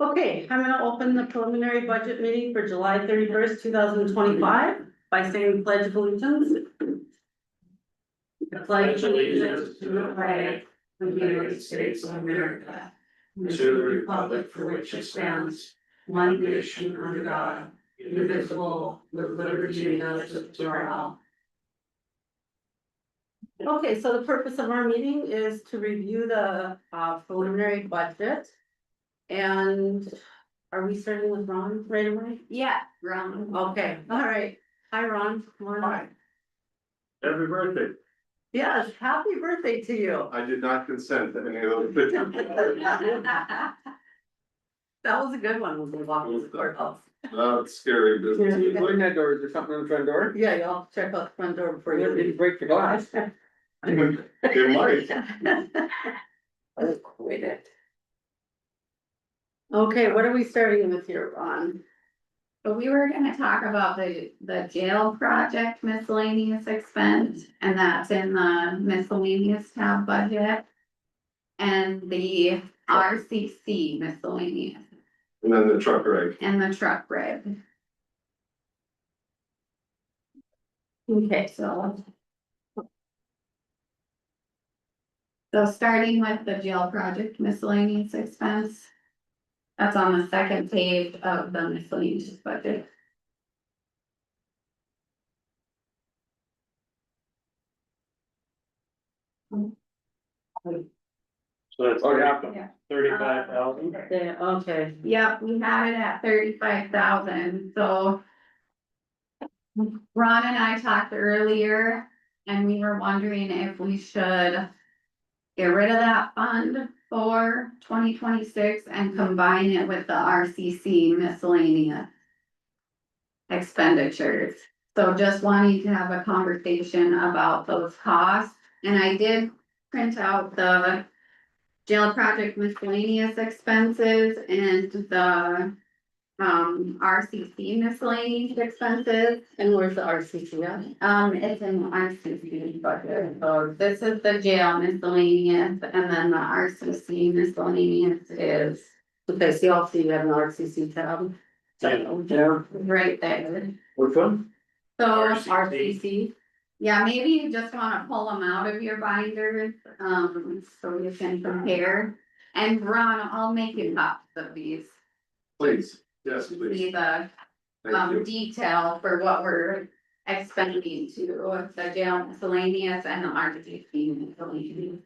Okay, I'm gonna open the preliminary budget meeting for July 31st, 2025 by saying the pledge of allegiance. The pledge of allegiance to the flag of the United States of America, and to the republic for which it stands, one nation under God, indivisible, with liberty and justice for all. Okay, so the purpose of our meeting is to review the preliminary budget. And are we starting with Ron right away? Yeah, Ron. Okay, all right. Hi, Ron. Come on. Hi. Happy birthday. Yes, happy birthday to you. I did not consent to any of those pictures. That was a good one when we walked in the courthouse. It's scary business. Open that door, is there something on the front door? Yeah, y'all check out the front door before You you didn't leave. break the glass. It might. I quit it. Okay, what are we starting with here, Ron? But we were gonna talk about the jail project miscellaneous expense, and that's in the miscellaneous tab budget. And the RCC miscellaneous And then the truck reg. and the truck rig. Okay, So starting with the jail project miscellaneous expense. That's on the second page of the miscellaneous budget. So that's Oh, yeah. 35,000. yeah, okay. Yep, we had it at 35,000, so. Ron and I talked earlier, and we were wondering if we should. Get rid of that fund for 2026 and combine it with the RCC miscellaneous. Expenditures, so just wanting to have a conversation about those costs, and I did print out the. Jail project miscellaneous expenses and the. RCC miscellaneous expenses. And where's the RCC at? It's in the RCC budget, so this is the jail miscellaneous, and then the RCC miscellaneous is Okay, so y'all see you have an RCC tab. So, Yeah, right there. which one? So, RCC, yeah, maybe you just wanna pull them out of your binders, so you can compare. And Ron, I'll make you copies of these, Please, yes, see please. the Thank you. detail for what we're expending to the jail miscellaneous and the RCC miscellaneous.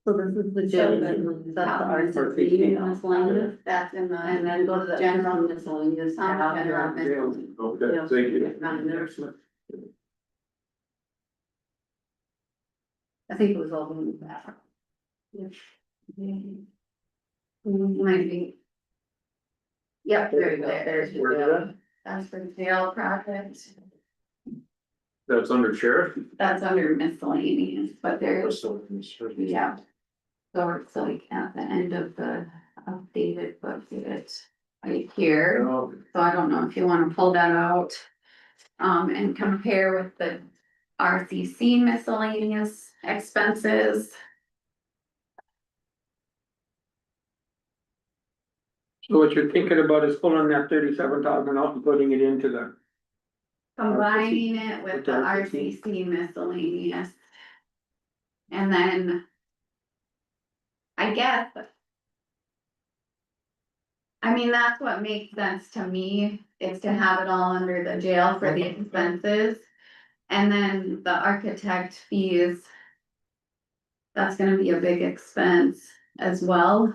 so this is the jail, that's the RCC miscellaneous, That's in the. and then go to the general miscellaneous tab. General miscellaneous. Okay, thank you. I think it was all in the back. Might be. Yep, there you go, there's Where's the, that? that's for the jail project, That's under sheriff? that's under miscellaneous, but there's, yeah. So it's like at the end of the updated budget, right here, so I don't know if you wanna pull that out. And compare with the RCC miscellaneous expenses. So what you're thinking about is pulling that 37,000 out and putting it into the, Combining it with With the the RCC. RCC miscellaneous. And then. I guess. I mean, that's what makes sense to me, is to have it all under the jail for the expenses. And then the architect fees. That's gonna be a big expense as well.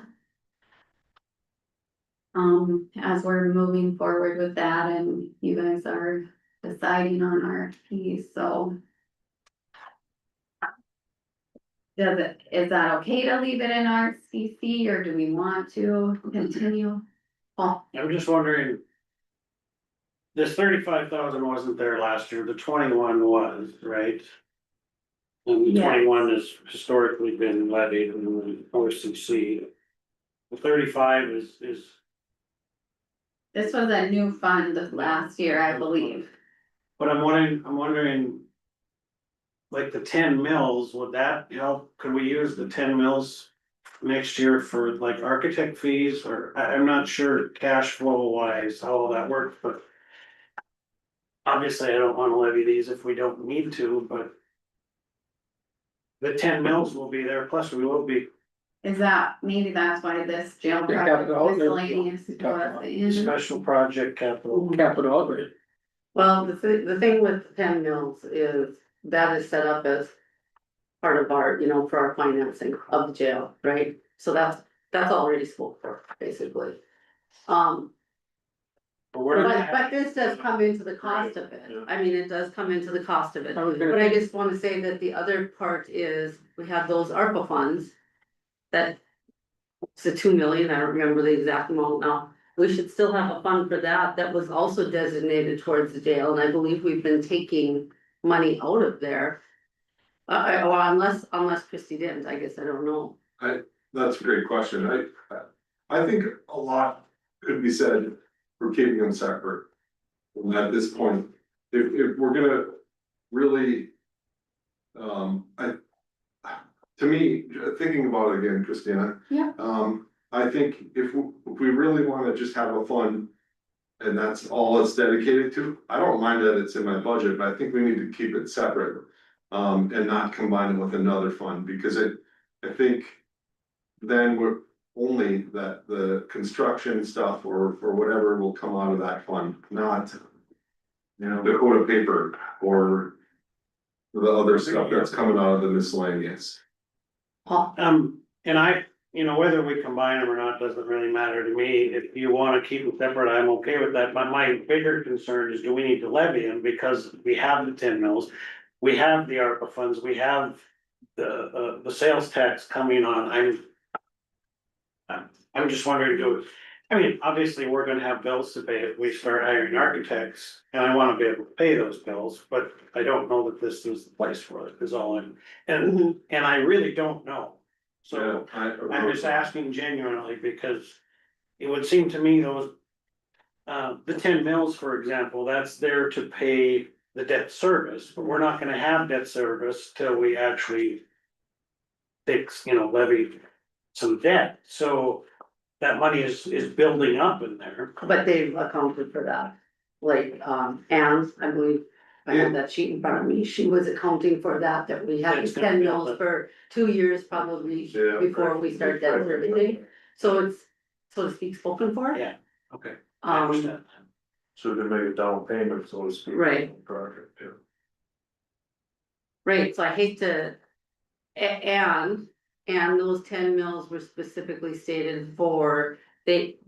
As we're moving forward with that and you guys are deciding on our fees, so. Is that okay to leave it in RCC or do we want to continue? Oh, I'm just wondering. This 35,000 wasn't there last year, the 21 was, right? And the Yes. 21 has historically been levied in the OCC. The 35 is, this was a new fund last year, I believe. but I'm wondering. Like the 10 mils, would that help? Could we use the 10 mils next year for like architect fees, or I'm not sure cash flow wise how all that works, but. Obviously, I don't wanna levy these if we don't need to, but. The 10 mils will be there, plus we will be Is that, maybe that's why this jail The project capital outlay. miscellaneous We talked about was in. special project capital. Capital outlay. Well, the thing with the 10 mills is that is set up as part of our, you know, for our financing of the jail, right? So that's already spoke for, basically. But we're not. But this does come into the cost of it. I mean, it does come into the cost of it. I was But gonna, I just wanna say that the other part is, we have those ARPA funds. That. It's a 2 million, I don't remember the exact amount now. We should still have a fund for that, that was also designated towards the jail, and I believe we've been taking money out of there. Well, unless Christie didn't, I guess, I don't know. That's a great question. I think a lot could be said for keeping them separate. At this point, if we're gonna really. To me, thinking about it again, Christina. Yeah. I think if we really wanna just have a fund. And that's all it's dedicated to, I don't mind that it's in my budget, but I think we need to keep it separate. And not combine it with another fund, because I think. Then we're only that the construction stuff or whatever will come out of that fund, not. You know, the quota paper or. The other stuff that's coming out of the miscellaneous. And whether we combine them or not doesn't really matter to me. If you wanna keep them separate, I'm okay with that, but my bigger concern is, do we need to levy them, because we have the 10 mils. We have the ARPA funds, we have the sales tax coming on, I'm just wondering, obviously, we're gonna have bills to pay if we start hiring architects, and I wanna be able to pay those bills, but I don't know that this is the place for it, is all and I really don't know. So I'm just asking genuinely, because it would seem to me those. The 10 mils, for example, that's there to pay the debt service, but we're not gonna have debt service till we actually. Levy some debt, so that money is building up in there. But they've accounted for that, like, Anne, I believe. I have that sheet in front of me, she was accounting for that we had It's the gonna 10 build mils up. for 2 years probably Yeah. before we start debt servicing. So it's, so to speak, spoken for. Yeah. Okay. I understand. So to make a down payment, so to speak. Right. on the Project, yeah. Right, so I hate to, and those 10 mils were specifically stated for.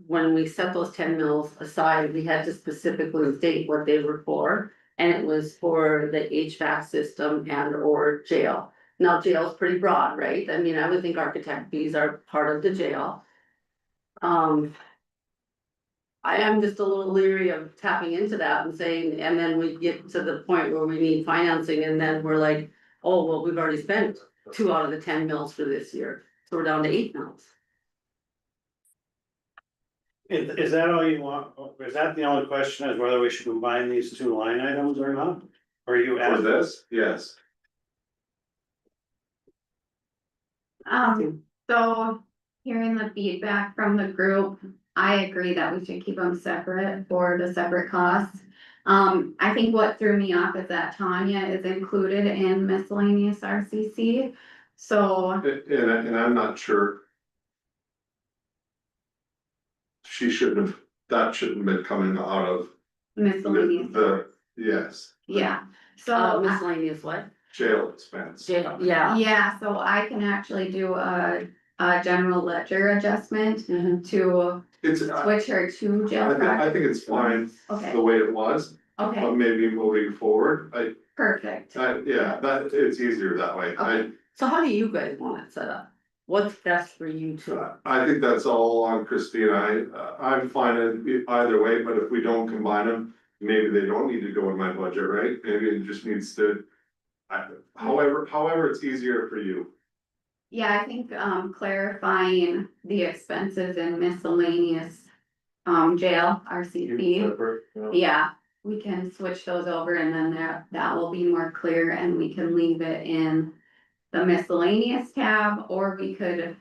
When we set those 10 mils aside, we had to specifically state what they were for. And it was for the HVAC system and or jail. Now jail's pretty broad, right? I mean, I would think architect fees are part of the jail. I am just a little leery of tapping into that and saying, and then we get to the point where we need financing and then we're like, oh, well, we've already spent 2 out of the 10 mils for this year, so we're down to 8 mils. Is that all you want? Is that the only question, is whether we should combine these two line items or not? Or you For asked? this, yes. So hearing the feedback from the group, I agree that we should keep them separate for the separate costs. I think what threw me off is that Tanya is included in miscellaneous RCC, so. And I'm not sure. She shouldn't have, that shouldn't have been coming out of Miscellaneous. the Yes, Yeah, so, Miscellaneous what? jail expense. Yeah. yeah, so I can actually do a general ledger adjustment Mhm. to It's, switch her to jail I project. think it's fine Okay, the way it was, okay, but maybe moving forward, perfect. yeah, that, it's easier that way. Okay. So how do you guys want it set up? What's best for you two? I think that's all on Christina. I'm fine either way, but if we don't combine them, maybe they don't need to go in my budget, right? Maybe it just needs to. However, it's easier for you. Yeah, I think, clarifying the expenses and miscellaneous, jail, RCC. Yeah, we can switch those over and then that will be more clear and we can leave it in the miscellaneous tab, or we could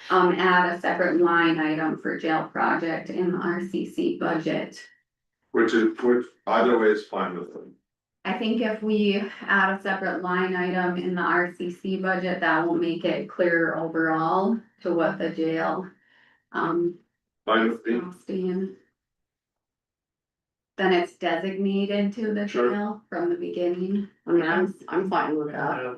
add a separate line item for jail project in the RCC budget. Which either way is fine with them. I think if we add a separate line item in the RCC budget, that will make it clearer overall to what the jail, Fine is with me. costing. Then it's designated to the Sure. jail from the beginning. I mean, I'm fine with that. Yeah.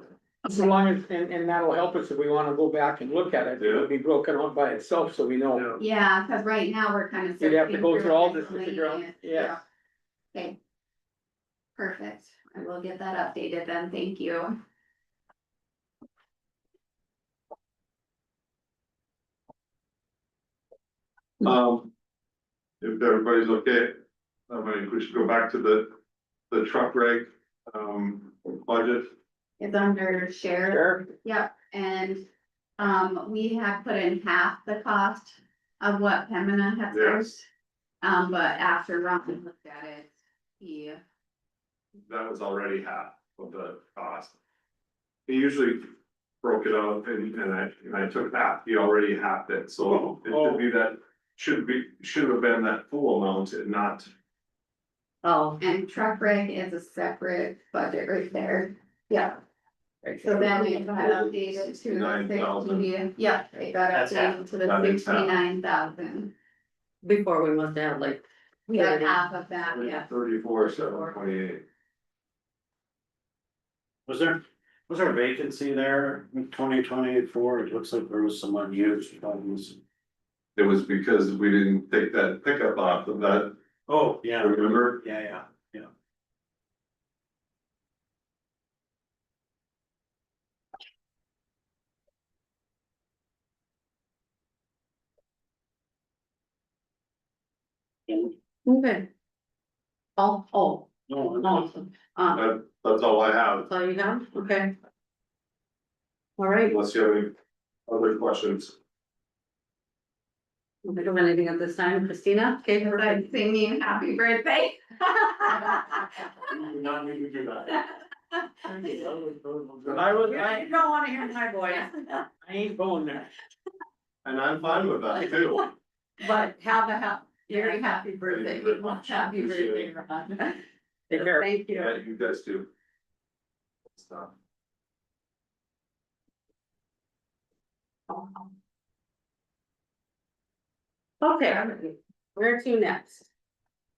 So long as, and that'll help us if we wanna go back and look at it, it'll be broken out by itself, so we know. Yeah, cause right now we're kind of. You'd have to go sifting through all it, this to figure out, miscellaneous, yeah. Okay. Perfect, I will get that updated then, thank you. If everybody's okay, I mean, we should go back to the truck reg, budget. It's under sheriff, Sure, yep, and, we have put in half the cost of what Pemina had Yes. first. But after Ron looked at it, he, That was already half of the cost. He usually broke it out and I took half, he already halved it, so it should be that, should have been that full amount and not. Oh. and truck reg is a separate budget right there, yeah. So then it got updated to the 69,000. 60, yeah, it got That's half. updated to the That is half. 69,000. Before we must have like. We have half of that, yeah. 34,728. Was there a vacancy there in 2024? It looks like there was some unused funds. It was because we didn't take that pickup off of that, Oh, yeah, remember? yeah. Okay. Oh, No, awesome. That's all I have, That's all you got? Okay. All right, unless you have any other questions. don't think of anything at this time, Christina, okay, Cause I'm singing happy birthday. Not need to do that. You don't wanna hear my voice, I ain't going there. And I'm fine with that too. but have a very happy birthday, happy birthday, Ron. Take care. Thank you. Yeah, you guys do. Stop. Okay, where to next?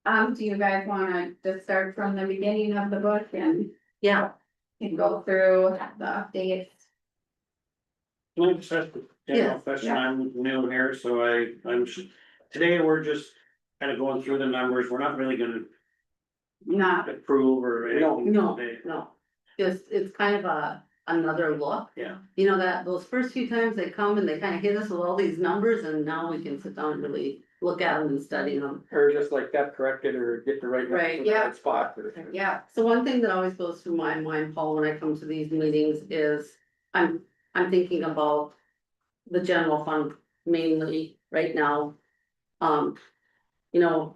Do you guys wanna just start from the beginning of the book and Yeah, can go through the updates? Can I just ask a general Yes, question? yeah. I'm new here, so today we're just kind of going through the numbers. We're not really gonna Not, approve or anything no, today. no, just, it's kind of another look. Yeah. You know, that, those first few times they come and they kind of hit us with all these numbers and now we can sit down and really look at them and study them. Or just like that corrected or get the right. Right, the yeah. right Spot. yeah, So one thing that always goes through my mind, Paul, when I come to these meetings is, I'm thinking about the general fund mainly right now. You know,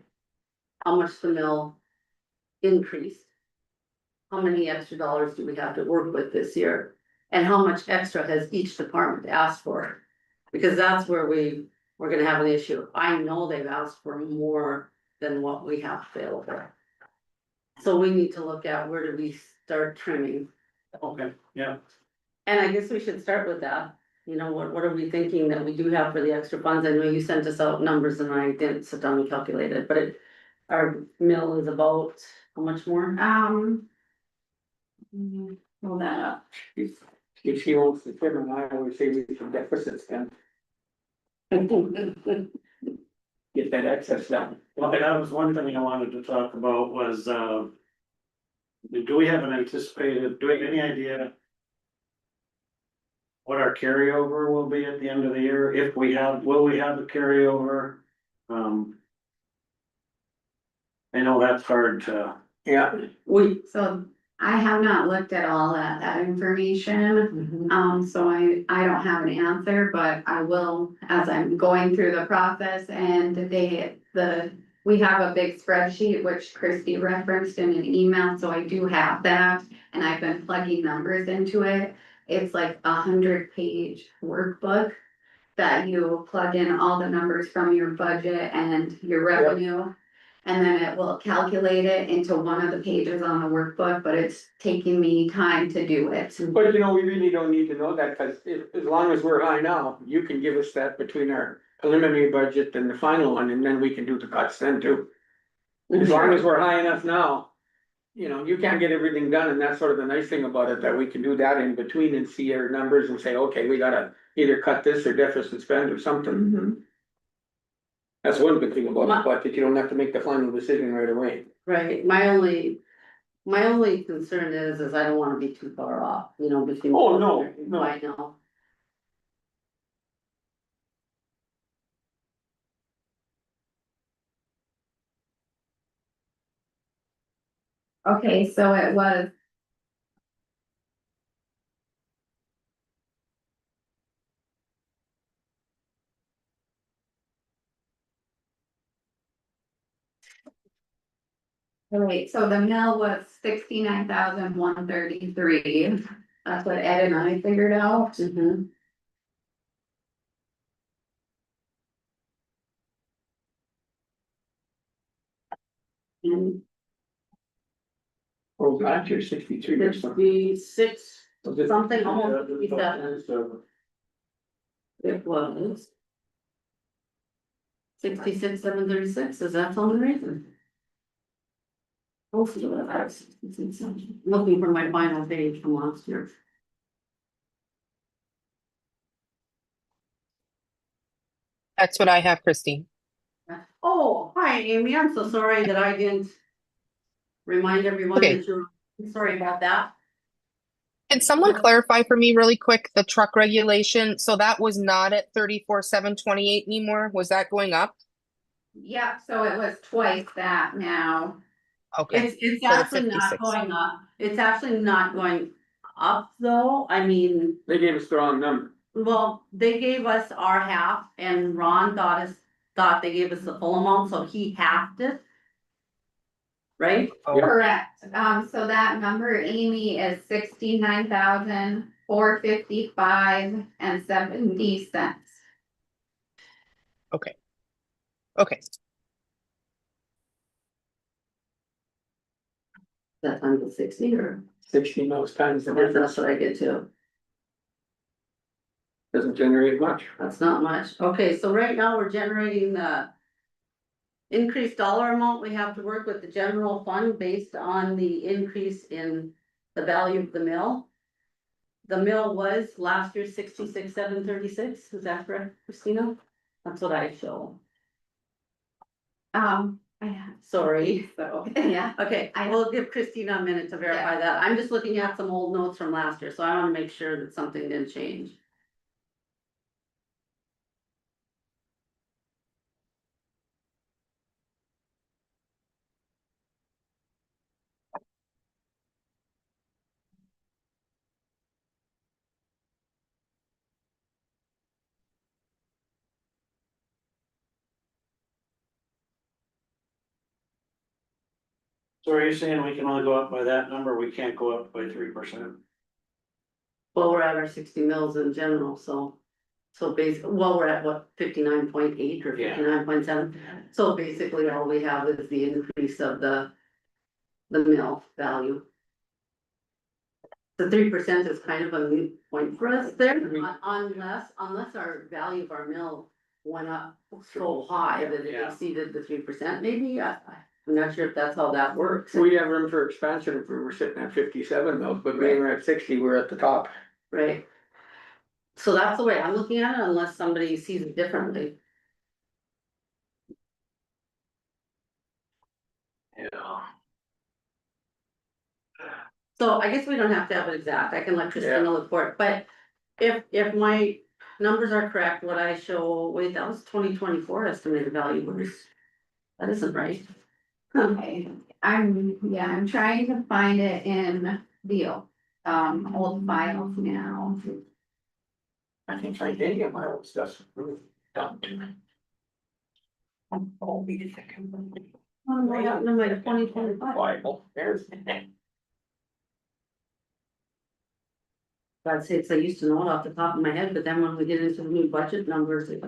how much the mill increased. How many extra dollars do we have to work with this year? And how much extra has each department asked for? Because that's where we're gonna have an issue. I know they've asked for more than what we have available. So we need to look at where do we start trimming? Okay, yeah. And I guess we should start with that. You know, what are we thinking that we do have for the extra funds? I know you sent us out numbers and I didn't sit down and calculate it, but our mill is about, How much more? Pull that up. If she wants to trim them, I always say we should deficit spend, get that excess down. Well, that was one thing I wanted to talk about was, do we have an anticipated, do we have any idea? What our carryover will be at the end of the year, if we have, will we have a carryover? I know that's hard to, Yeah, So I have not looked at all that information. So I don't have an answer, but I will as I'm going through the process and we have a big spreadsheet which Christie referenced in an email, so I do have that. And I've been plugging numbers into it. It's like 100-page workbook that you plug in all the numbers from your budget and your revenue. And then it will calculate it into one of the pages on the workbook, but it's taking me time to do it. but you know, we really don't need to know that, cause as long as we're high now, you can give us that between our preliminary budget and the final one, and then we can do the cuts then too. As long as we're high enough now, you know, you can't get everything done, and that's sort of the nice thing about it, that we can do that in between and see our numbers and say, okay, we gotta either cut this or deficit spend or something. Mhm. That's one good thing about it, but that you don't have to make the final decision right away. Right, my only concern is I don't wanna be too far off, you know, between. Oh, no, no. I know. Okay, so it was. Alright, so the mill was 69,133. That's what Ed and I figured out. Mhm. And Oh, last year 63 or something. 56, something, almost 57. It was. 66,736, is that on the reason? Hopefully that's, looking for my final page from last year. That's what I have, Christine. Oh, hi Amy, I'm so sorry that I didn't remind everyone Okay. that you're, sorry about that. Can someone clarify for me really quick, the truck regulation? So that was not at 34,728 anymore? Was that going up? yeah, so it was twice that now. Okay, It's So it's actually not 56. going up, it's actually not going up though, I mean, They gave us the wrong number. well, they gave us our half and Ron thought they gave us the full amount, so he halved it. Right? Yeah. Correct, so that number, Amy, is 69,455 and 70 cents. okay. That times the 60 or, 16 most times the that's difference, what I get to, doesn't generate much. that's not much, okay, so right now we're generating the. Increased dollar amount we have to work with the general fund based on the increase in the value of the mill. The mill was last year 66,736, is that correct, Christina? That's what I show, sorry. So, yeah, Okay, I will give Christina a minute to verify that, I'm just looking at some old notes from last year, so I wanna make sure that something didn't change. so are you saying we can only go up by that number, we can't go up by 3%? Well, we're at our 60 mills in general, so. So basically, well, we're at what, 59.8 or Yeah. 59.7, so basically all we have is the increase of the. The mill value. The 3% is kind of a moot point for us there, unless our value of our mill went up so high that it Yeah. exceeded the 3%, maybe, I'm not sure if that's how that works. We have room for expansion if we were sitting at 57 though, but being we're at 60, we're at the top. Right. So that's the way I'm looking at it, unless somebody sees it differently. Yeah. So I guess we don't have to have it exact, I can let Christina look for it, but if my numbers are correct, what I show, wait, that was 2024 estimated value was. That isn't right. Okay, I'm trying to find it in the, old files now. I think like any of my old stuff's done to me. I'll be the second one. Oh, what happened to my 2025? Bible, there's. God sakes, I used to know it off the top of my head, but then when we get into the new budget numbers, it.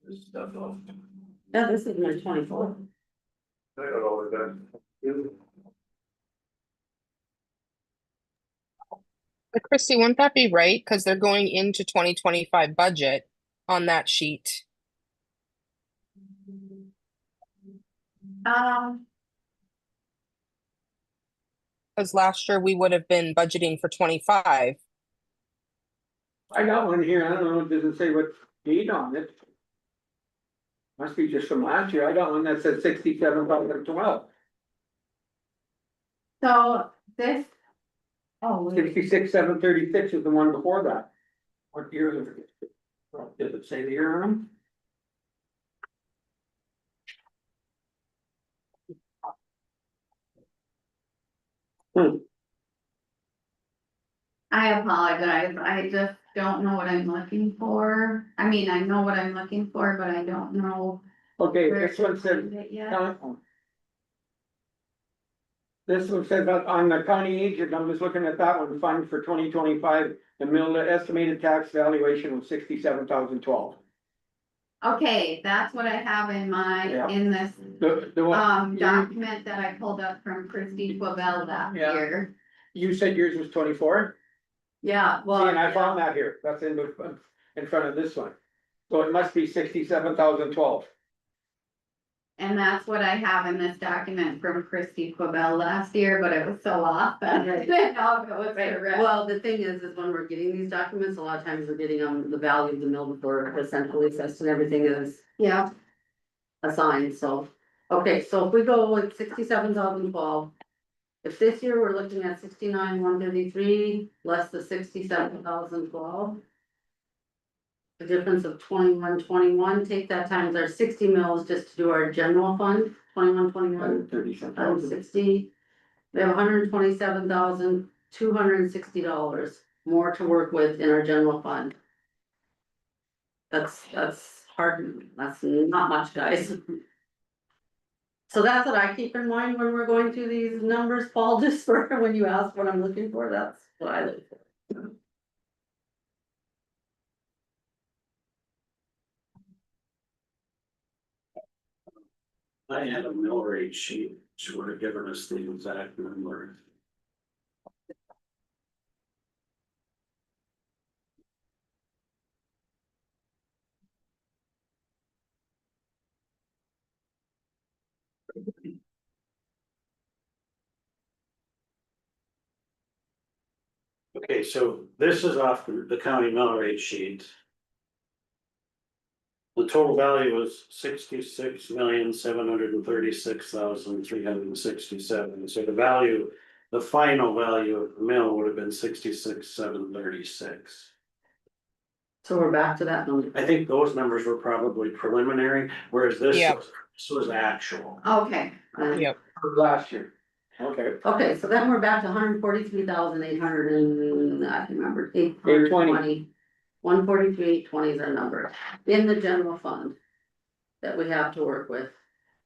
This stuff off. Yeah, this is my 24. I don't know what that. But Christy, wouldn't that be right? Because they're going into 2025 budget on that sheet. Because last year we would have been budgeting for 25. I got one here, I don't know, it doesn't say what date on it. Must be just from last year, I got one that said 67,012. So this. Oh, wait. 66,736 is the one before that. What year is it? Does it say the year on them? I apologize, I just don't know what I'm looking for. I mean, I know what I'm looking for, but I don't know. Okay, where this to one said, find it yet. this one said that on the county agent, I'm just looking at that one, fund for 2025, the mill estimated tax valuation was 67,012. Okay, that's what I have in my, Yeah. in this, The one, document that I pulled up from Christie Quabell that Yeah. year. you said yours was 24? Yeah, well. See, and I found that here, that's in front of this one. So it must be 67,012. And that's what I have in this document from Christie Quabell last year, but it was so off that I didn't know if it was correct. Well, the thing is when we're getting these documents, a lot of times we're getting the value of the mill before the centrally assessed and everything is Yeah, assigned, so. Okay, so if we go with 67,012. If this year we're looking at 69,133 less the 67,012. The difference of 2121, take that times our 60 mils just to do our general fund, 2121 times 60. We have $127,260 more to work with in our general fund. That's hard, that's not much, guys. So that's what I keep in mind when we're going through these numbers, Paul, just for when you ask what I'm looking for, that's what I look for. I had a mill rate sheet, which would have given us the exact number. Okay, so this is off the county mill rate sheet. The total value was 66,736,367. So the value, the final value of the mill would have been 66,736. So we're back to that number. I think those numbers were probably preliminary, whereas this Yep. was actual. okay. Yep. For last year. Okay. Okay, so then we're back to 143,800 and I can remember, 820. 143,820 is our number in the general fund. That we have to work with,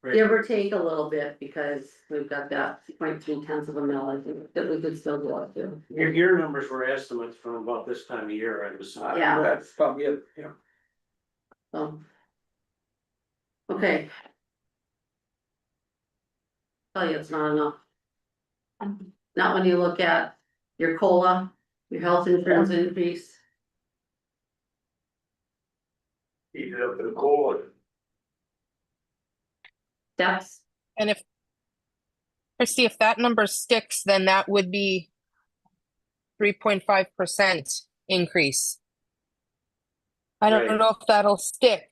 Right. give or take a little bit, because we've got that 0.3 of a mil, I think, that we could still go up to. Your numbers were estimates from about this time of year, I was. Yeah. That's probably it, yeah. So. Okay. tell you it's not enough. Not when you look at your COLA, your health insurance increase. Eat it up in the cold. Steps, And if. Christie, if that number sticks, then that would be 3.5% increase. I Right. don't know if that'll stick,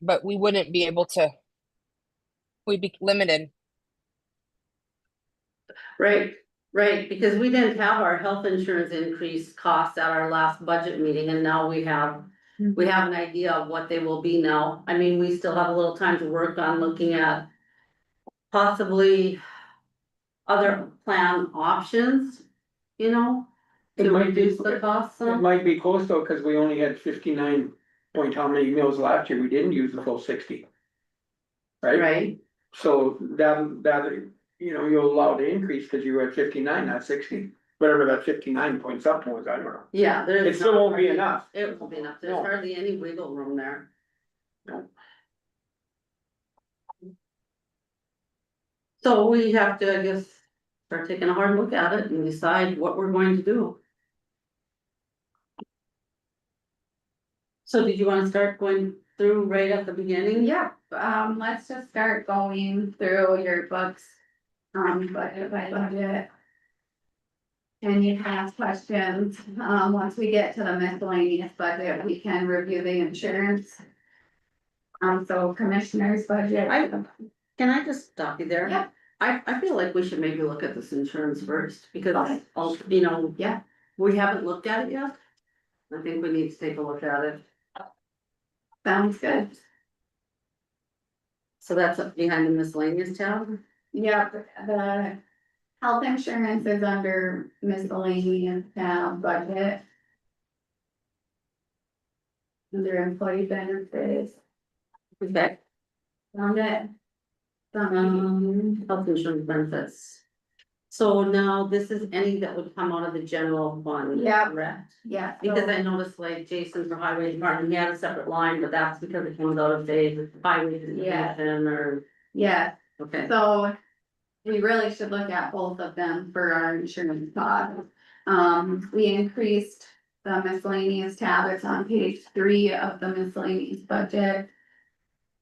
but we wouldn't be able to. We'd be limited. right, because we didn't have our health insurance increase costs at our last budget meeting, and now we have. We have an idea of what they will be now. I mean, we still have a little time to work on looking at. Possibly. Other plan options, you know, It to might be- reduce the costs It some. might be close though, cause we only had 59 point how many meals last year, we didn't use the full 60. Right? Right, So that, you know, you'll allow the increase, cause you were at 59, not 60, whatever that 59 point something was, I don't know. yeah, there's. It still not won't be hardly- enough. It won't be enough, there's No. hardly any wiggle room there. No. So we have to, I guess, start taking a hard look at it and decide what we're going to do. So did you wanna start going through right at the beginning? Yep, let's just start going through your books, budget by budget. And you can ask questions, once we get to the miscellaneous budget, we can review the insurance. So commissioner's budget. Can I just stop you there? Yep. I feel like we should maybe look at this insurance first, because, Okay. you know. Yeah. We haven't looked at it yet. I think we need to take a look at it. Sounds good. So that's up behind the miscellaneous tab. Yep, the health insurance is under miscellaneous budget. Under employee benefits, Okay. found it. Health insurance benefits. So now this is any that would come out of the general fund. Yeah. Correct? Yeah. Because I noticed like Jason for highway department, he had a separate line, but that's because it comes out of the highway division or, Yeah, okay. so we really should look at both of them for our insurance costs. We increased the miscellaneous tab, it's on page 3 of the miscellaneous budget.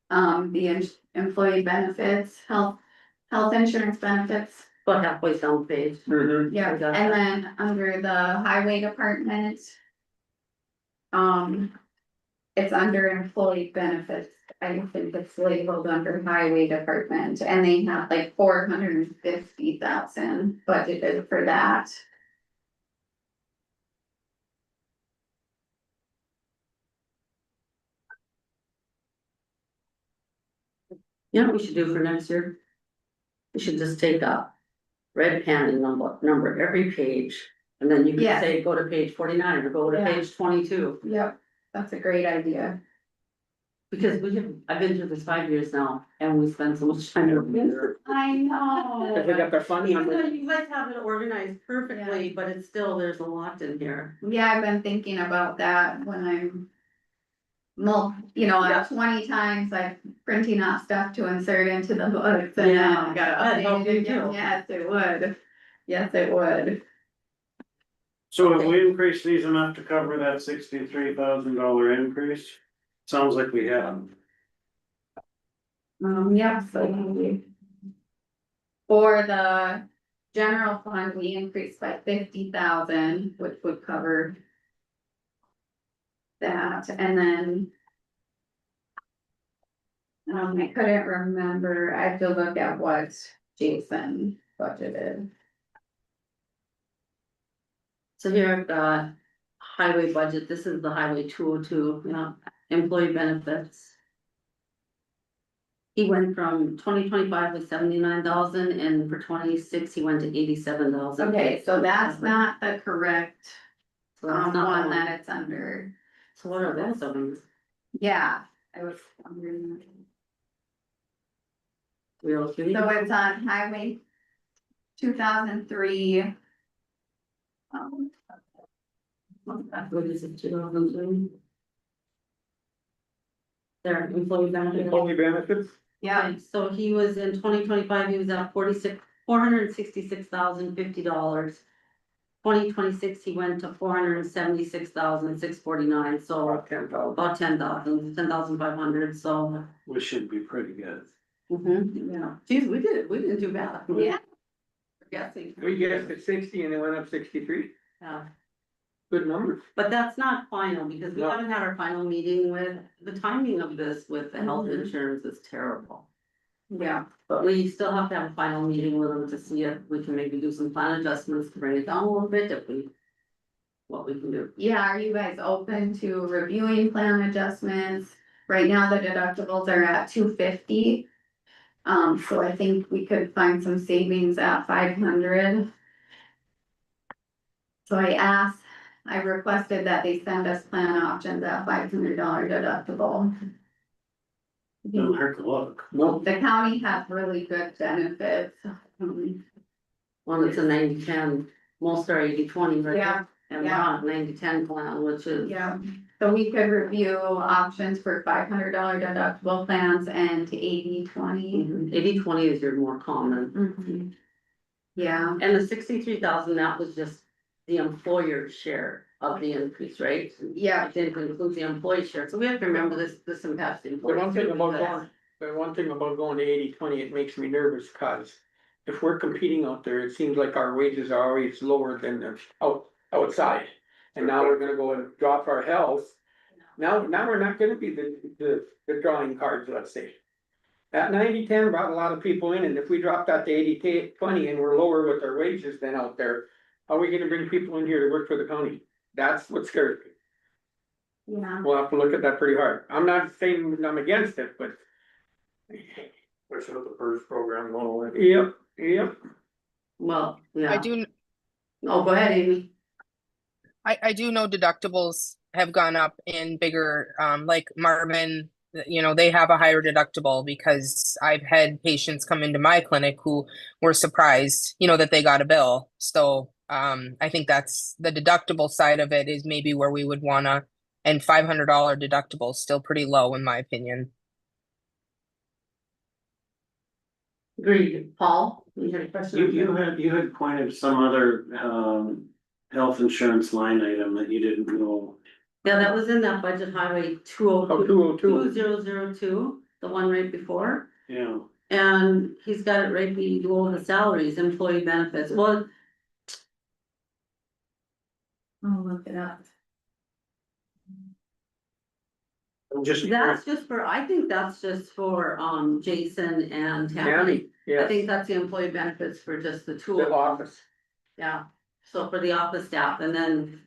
The employee benefits, health insurance benefits. But halfway down the page. Mm-hmm. Yeah, I got and that. then under the highway department. It's under employee benefits, I think it's labeled under highway department, and they have like 450,000 budgeted for that. You know what we should do for next year? We should just take a red pen and number every page. And then you Yeah. can say, go to page 49 or go to Yeah. page 22. Yep, that's a great idea. Because I've been through this 5 years now and we spend so much time over there. I know. Cause they got their fund Even though number, you guys have it organized perfectly, but it's still, there's a lot in here. Yeah, I've been thinking about that when I'm. Yeah. 20 times I'm printing out stuff to insert into the books and Yeah, now I gotta that'd help update it you again. too. Yes, it would. Yes, it would. So have we increased these enough to cover that $63,000 increase? Sounds like we have. Yeah, so. For the general fund, we increased by 50,000, which would cover. That, and then. I couldn't remember, I have to look at what Jason budgeted. So here I've got highway budget. This is the highway 202, employee benefits. He went from 2025 with 79,000 and for 26, he went to 87,000. Okay, so that's not the correct, So that's not one the that it's under. So what are those ones? Yeah, I was wondering. 303? So it's on highway 2003. What is it, 2003? Their employee benefit. employee benefits, Yeah, Okay, so he was in 2025. He was at $466,050. 2026, he went to $476,649, so About 10,000. about 10,500, so. We should be pretty good. Yeah, geez, we didn't do bad. yeah, We're guessing. We guessed at 60 and it went up 63. Yeah, Good number. but that's not final, because we No. haven't had our final meeting with, the timing of this with the health Mhm. insurance is terrible. yeah. But we still have to have a final meeting with them to see if we can maybe do some plan adjustments to bring it down a little bit, if we. What we can do. Yeah, are you guys open to reviewing plan adjustments? Right now, the deductibles are at $250. So I think we could find some savings at $500. So I requested that they send us plan options at $500 deductible. Don't hurt to look. No, The county has really good benefits. Well, it's a 90-10, most are 80-20, right? Yeah, And we're yeah. on 90-10 plan, which is. yeah, so we could review options for $500 deductible plans and to 80-20. 80-20 is your more common, Mhm. Yeah, and the 63,000, that was just the employer's share of the increase, right? yeah, It didn't include the employee share, so we have to remember this impacts the the employees. one thing too, about because- going, the one thing about going to 80-20, it makes me nervous, cause. If we're competing out there, it seems like our wages are always lower than the outside. And now we're gonna go and drop our health. Now we're not gonna be the drawing cards, let's say. That 90-10 brought a lot of people in, and if we drop that to 80-20 and we're lower with our wages than out there. How are we gonna bring people in here to work for the county? That's what scares me. yeah. We'll have to look at that pretty hard. I'm not saying I'm against it, but. Especially with the first program going away. Yep. Well, yeah. I do, Oh, go ahead, Amy. I do know deductibles have gone up in bigger, like Marvin, they have a higher deductible because I've had patients come into my clinic who were surprised, that they got a bill. So, I think that's the deductible side of it is maybe where we would wanna, and $500 deductible is still pretty low in my opinion. Agreed. Paul, you had a question? You had pointed some other, health insurance line item that you didn't know. Yeah, that was in that budget highway Oh, 202, 202. 2002, the one right before. Yeah, And he's got it right below the salaries, employee benefits, well, I'll look it up. I'm just. that's just for, I think that's just for, Jason and Tammy. Tammy, I yes, think that's the employee benefits for just the two the of them, office. yeah, so for the office staff, and then.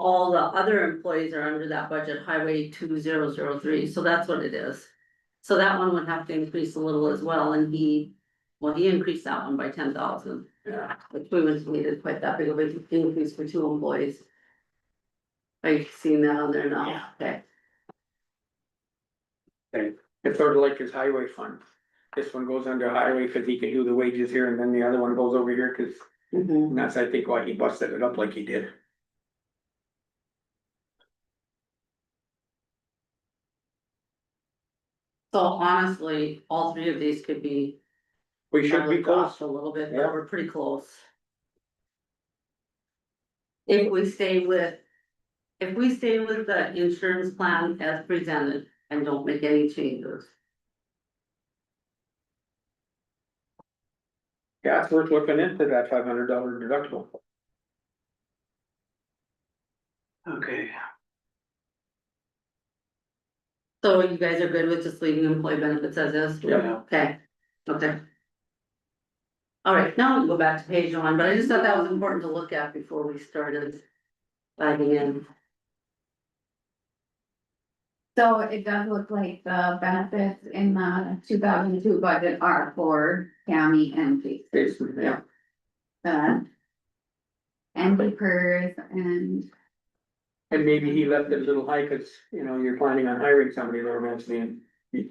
All the other employees are under that budget, highway 2003, so that's what it is. So that one would have to increase a little as well, and he increased that one by 10,000. Yeah. Which we would needed quite that big of an increase for two employees. Are you seeing that on there now? Okay. It's sort of like his highway fund. This one goes under highway because he can do the wages here and then the other one goes over here because Mhm. that's, I think, why he busted it up like he did. So honestly, all three of these could be. We should be looked off close. A little bit, Yeah. but we're pretty close. If we stay with the insurance plan as presented and don't make any changes. Yeah, it's worth looking into that $500 deductible. Okay, So you guys are good with just leaving employee benefits as is? Yeah. Okay, okay. All right, now we'll go back to page one, but I just thought that was important to look at before we started diving in. So it does look like the benefits in the 2002 budget are for Tammy and Jason. Jason, yeah. And Beepers and, And maybe he left it a little high because, you're planning on hiring somebody there eventually and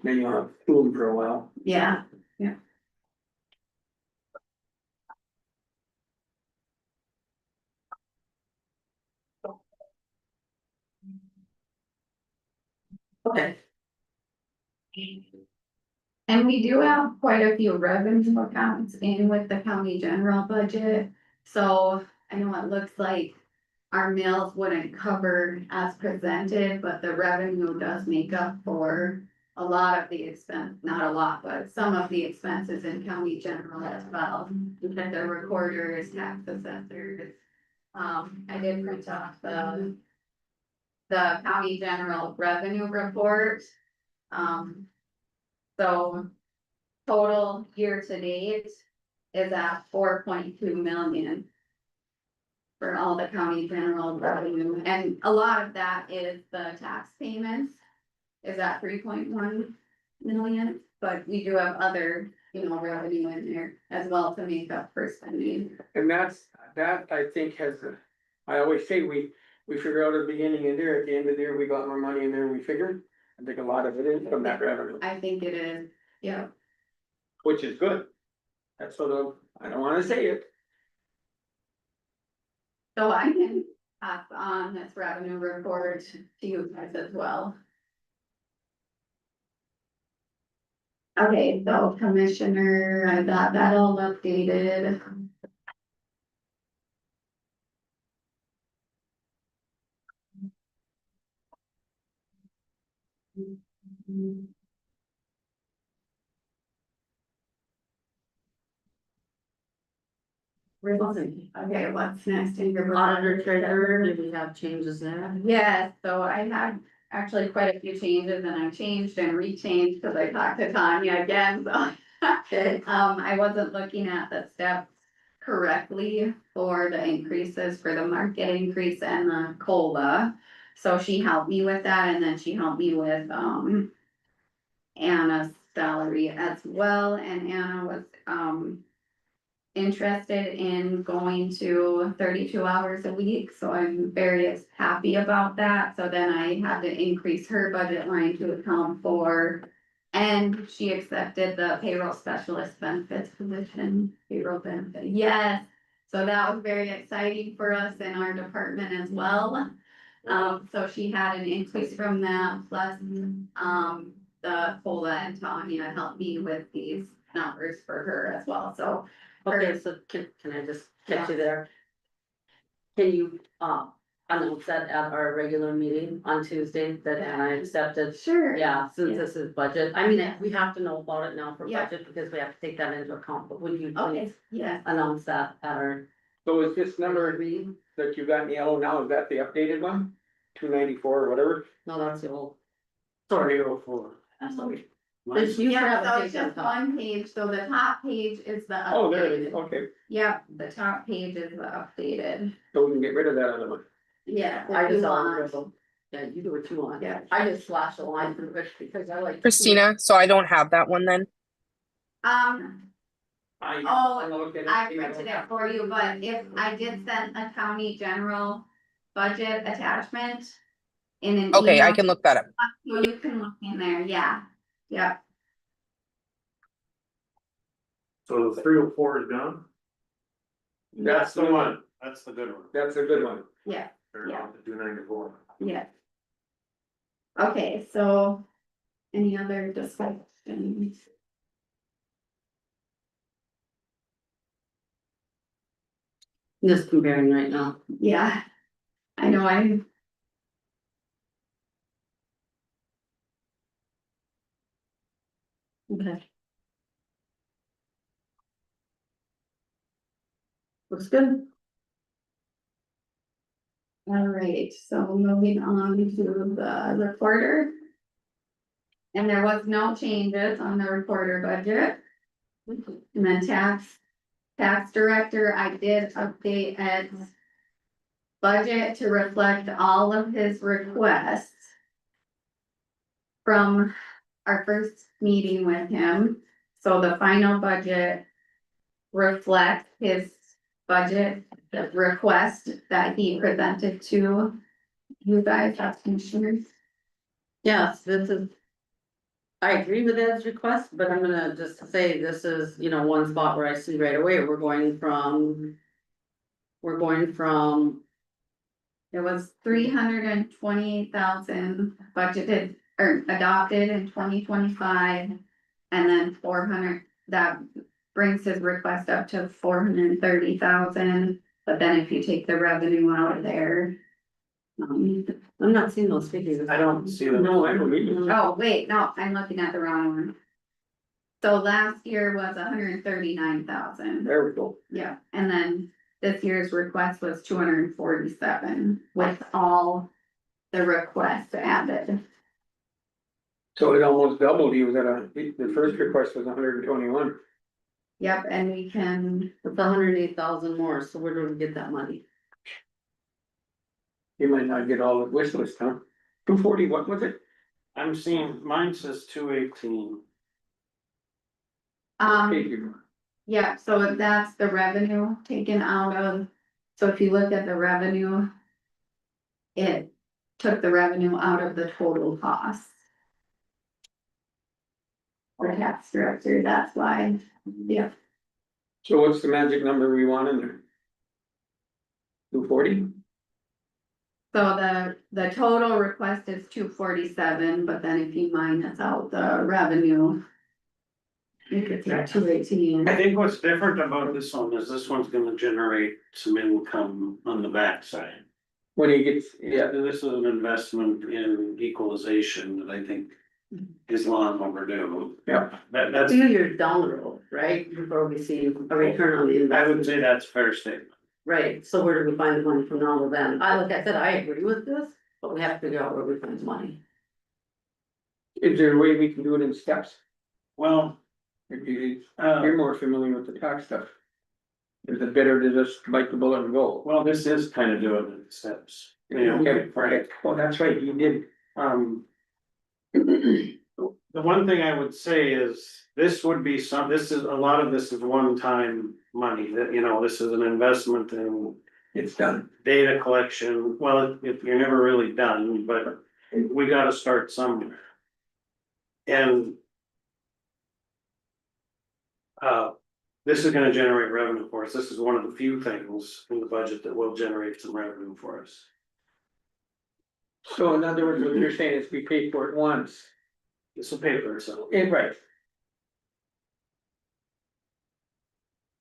then you'll have food for a while. yeah, Okay. And we do have quite a few revenue accounts in with the county general budget, so I know it looks like. Our mills wouldn't cover as presented, but the revenue does make up for a lot of the expense, not a lot, but some of the expenses in county general as well. Because the recorders, tax assessors, I did print off the county general revenue report. So total year to date is at 4.2 million. For all the county general revenue, and a lot of that is the tax payments. Is at 3.1 million, but we do have other, revenue in there as well to make up for spending. And that I think has, I always say we figure out at the beginning of the year, at the end of the year, we got more money in there, we figured. I think a lot of it is from that revenue, I think it is, yeah. which is good. That's sort of, I don't wanna say it. So I can pass on this revenue report to you guys as well. Okay, so commissioner, I got that all updated. Okay, what's next in your? Auditor treasurer, do we have changes there? Yes, so I had actually quite a few changes and I changed and rechanged because I talked to Tanya again, so. I wasn't looking at the steps correctly for the increases for the market increase and the COLA. So she helped me with that and then she helped me with, Anna's salary as well, and Anna was, interested in going to 32 hours a week, so I'm very happy about that. So then I had to increase her budget line to account for. And she accepted the payroll specialist benefits position, payroll benefit, yes. So that was very exciting for us in our department as well. So she had an increase from that, plus, the COLA and Tanya helped me with these numbers for her as well, so. Okay, so can I just catch you there? Can you, announce that at our regular meeting on Tuesday that Anna accepted? Sure. Yeah, since this is budget, I mean, we have to know about it now for Yeah. budget because we have to take that into account, but would you Okay, please yeah, announce that at our So is this number meeting? that you got in yellow now, is that the updated one? 294 or whatever? No, that's the old. Sorry. 304. Sorry. There's, you should yeah, have so a it's page on just top. one page, so the top page is the updated. Oh, there it is, okay, Yep, the top page is the updated, so we can get rid of that other one. yeah. I if you just want. want. Yeah, you do what you want. Yeah. I just flash a line through it because I like. Christina, so I don't have that one then. Oh, look at it. I printed it for you, but if I did send a county general budget attachment in an Okay, I email, can look that up. so you can look in there, yeah, yep. So the 304 is gone? That's the one, That's the good one. that's a good one. Yeah, Or Yeah. on to 294? yeah. Okay, so any other discussions? Just comparing right now. Yeah, I know, Okay. Looks good. all right, so moving on to the recorder. And there was no changes on the recorder budget. And then tax director, I did update Ed's budget to reflect all of his requests from our first meeting with him. So the final budget reflects his budget, the request that he presented to you guys as commissioners. Yes, this is. I agree with Ed's request, but I'm gonna just say this is, one spot where I see right away, we're going from. It was 328,000 budgeted or adopted in 2025. And then 400, that brings his request up to 430,000, but then if you take the revenue out of there. I'm not seeing those figures. I don't see them. No, I don't either. Oh, wait, no, I'm looking at the wrong one. So last year was 139,000, There we go. yeah, and then this year's request was 247 with all the requests added. So it almost doubled, he was at the first request was 121. Yep, and we can, It's 108,000 more, so where do we get that money? You might not get all the wish list, huh? 240, what was it? I'm seeing, mine says 218. um, yeah, so if that's the revenue taken out of, so if you look at the revenue. It took the revenue out of the total cost. For tax director, that's why, yeah, So what's the magic number we want in there? 240? so the total request is 247, but then if you minus out the revenue. You could take 218. I think what's different about this one is this one's gonna generate some income on the backside. When he gets, yeah, This is an investment in equalization that I think is long overdue. yeah, That's, 2 years down the road, right, before we see a return on the I investment. would say that's a fair statement. Right, so where do we find the money from now to then? Like I said, I agree with this, but we have to figure out where we find the money. is there a way we can do it in steps? Well, You're more familiar with the tax stuff. Is it better to just bite the bullet and go? well, this is kind of doing it in steps. You know, Okay, right, well, that's right, you did. The one thing I would say is, this would be this is, a lot of this is one-time money, that, you know, this is an investment in It's done. data collection. Well, if you're never really done, but we gotta start somewhere. And this is gonna generate revenue for us. This is one of the few things in the budget that will generate some revenue for us. So in other words, what you're saying is we pay for it once. This will pay for itself. Right.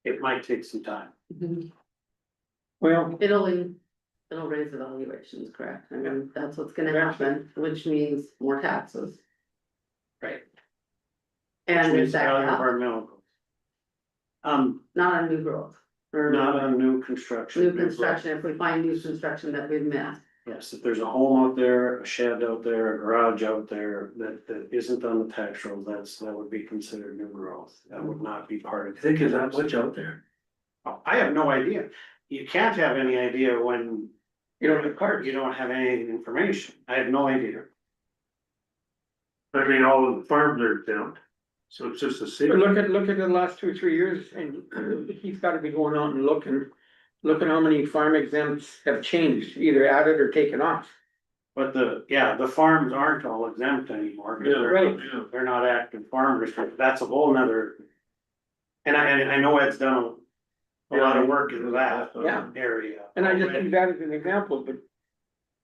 It might take some time. Well, It'll raise the valuations, correct? I mean, that's what's gonna happen, which means more taxes. Right. And Which is means that value of cap? our mill. Not on new growth. Or Not on new construction. new construction, if we find new construction that we've missed. Yes, if there's a home out there, a shed out there, a garage out there that isn't on the tax roll, that would be considered new growth. That would not be part of. Think is that much out there? I have no idea. You can't have any idea when you don't have cards. you don't have any information. I have no idea. I mean, all of the farms are exempt, so it's just a city. Look at the last 2 or 3 years and he's gotta be going out and looking how many farm exempts have changed, either added or taken off. But the farms aren't all exempt anymore. because Yeah, they're- right. Yeah. They're not active farmers. That's a whole nother. And I know Ed's done a lot of work in that Yeah. area. And I just use that as an example, but.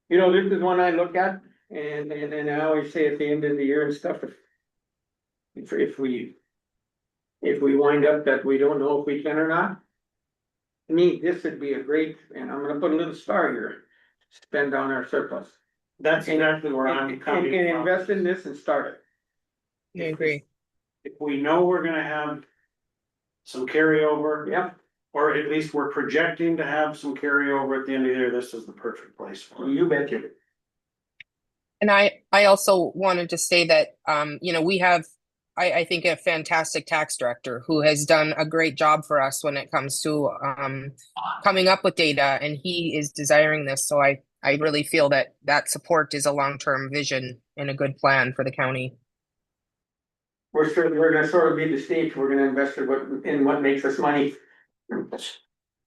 You know, this is one I look at and I always say at the end of the year and stuff, if we wind up that we don't know if we can or not. To me, this would be a great, and I'm gonna put a little star here, spend on our surplus. That's exactly where I'm coming And from. invest in this and start it. I agree. If we know we're gonna have some carryover. Yep. Or at least we're projecting to have some carryover at the end of the year, this is the perfect place for it. You betcha. And I also wanted to say that, you know, we have, I think, a fantastic tax director who has done a great job for us when it comes to coming up with data, and he is desiring this. So I really feel that support is a long-term vision and a good plan for the county. We're gonna sort of be the state, we're gonna invest in what makes us money.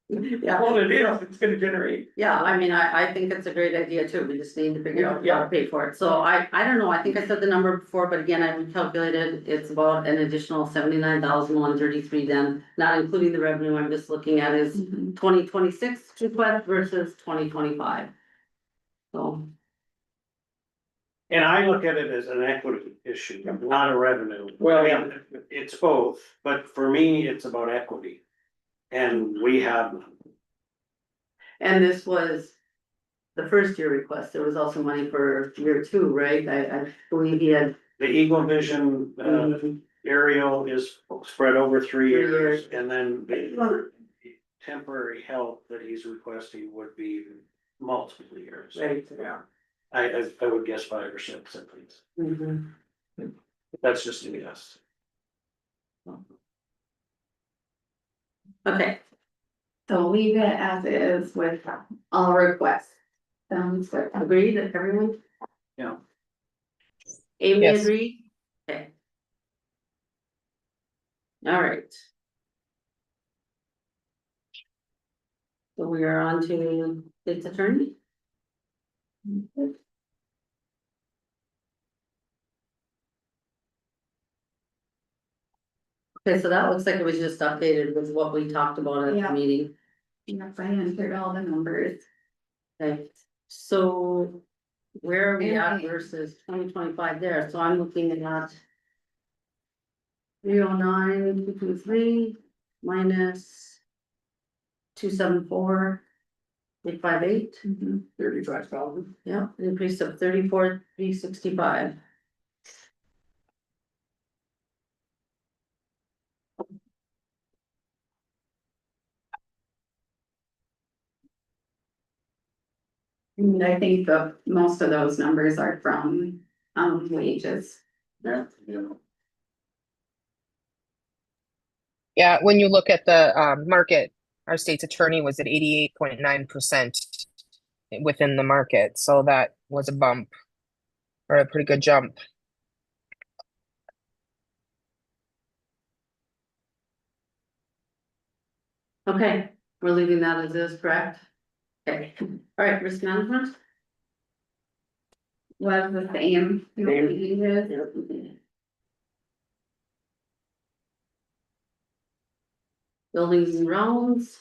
Yeah, All it is, it's gonna generate. yeah, I mean, I think it's a great idea too, we just need to figure out how to pay for it, so I don't know, I think I said the number before, but again, I recalculated. It's about an additional 79,133 then, not including the revenue, I'm just looking at is 2026 request versus 2025. So. And I look at it as an equity issue, not a revenue. Well, I mean, yeah. it's both, but for me, it's about equity. And we have, And this was the first year request, there was also money for year two, right? I believe he had. the Eagle Vision, aerial is spread over 3 3 years, years. and then the temporary help that he's requesting would be multiple years. Right. Yeah. I would guess 5 or 6 at least. Mhm. That's just a guess. Okay, So leave it as is with all requests. Sounds good. agreed, everyone? Yeah. Amy Yes. agreed? Okay. All right. So we are on to state's attorney. Okay, so that looks like it was just updated with what we talked about at the Yeah. meeting. Yes, I entered all the numbers. Okay, so where are we at Okay. versus 2025 there? So I'm looking at 309, 223 minus 274, 858. 35,000. Yeah, increase of 34, 365. And I think the, most of those numbers are from, wages. Yeah. Yeah, when you look at the market, our state's attorney was at 88.9% within the market, so that was a bump or a pretty good jump. Okay, we're leaving that as is, correct? Okay, all right, risk management? Was the same. Wages. Buildings and grounds,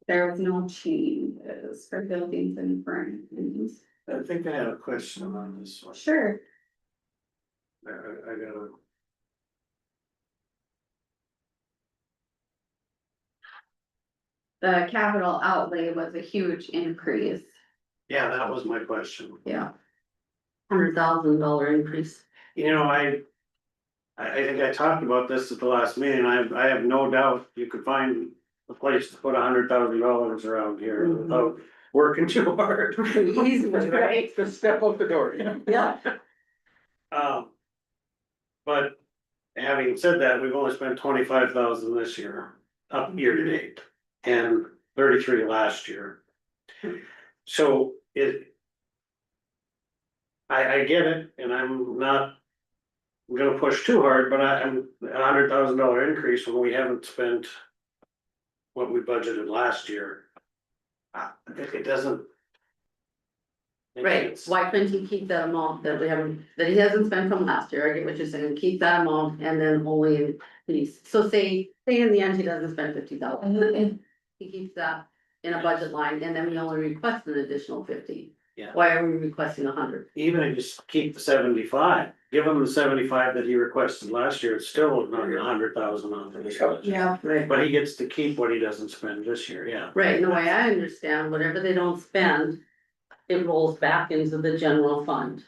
There was no changes for buildings and furnishings. I think I had a question on this one. Sure. I gotta. The capital outlay was a huge increase. Yeah, that was my question. Yeah. $100,000 increase. You know, I think I talked about this at the last meeting, I have no doubt you could find a place to put $100,000 around here without working too hard. Easily, right? Just step out the door. Yeah, But having said that, we've only spent 25,000 this year, up year to date, and 33 last year. So I get it, and I'm not gonna push too hard, but I'm $100,000 increase when we haven't spent what we budgeted last year. It doesn't. make right, sense. why couldn't he keep that amount that we haven't, that he hasn't spent from last year, I get what you're saying, keep that amount and then only increase. So say in the end, he doesn't spend 50,000. He keeps that in a budget line and then we only request an additional 50. Yeah. Why are we requesting 100? Even if you just keep the 75, give him the 75 that he requested last year, it's still not 100,000 on this budget. Yeah. Right. But he gets to keep what he doesn't spend this year, yeah. Right, and the way I understand, whatever they don't spend, it rolls back into the general fund.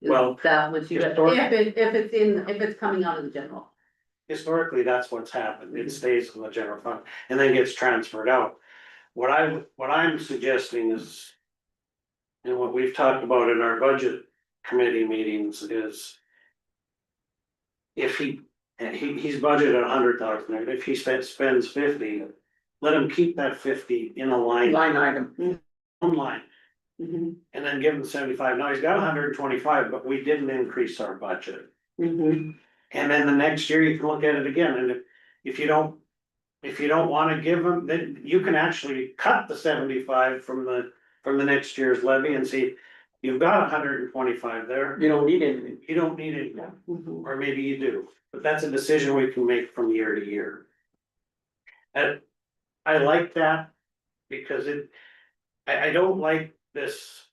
Is Well, that what you, if it's coming out of the general. Historically, that's what's happened, it stays in the general fund and then gets transferred out. What I'm suggesting is. And what we've talked about in our budget committee meetings is. If he's budgeted 100,000, and if he spends 50, let him keep that 50 in a line Item. online. Mhm, And then give him 75, now he's got 125, but we didn't increase our budget. mhm. And then the next year you can look at it again, and if you don't. If you don't wanna give them, then you can actually cut the 75 from the next year's levy and see. You've got 125 there, You don't need anything. you don't need it, Mhm. or maybe you do, but that's a decision we can make from year to year. And I like that, because I don't like this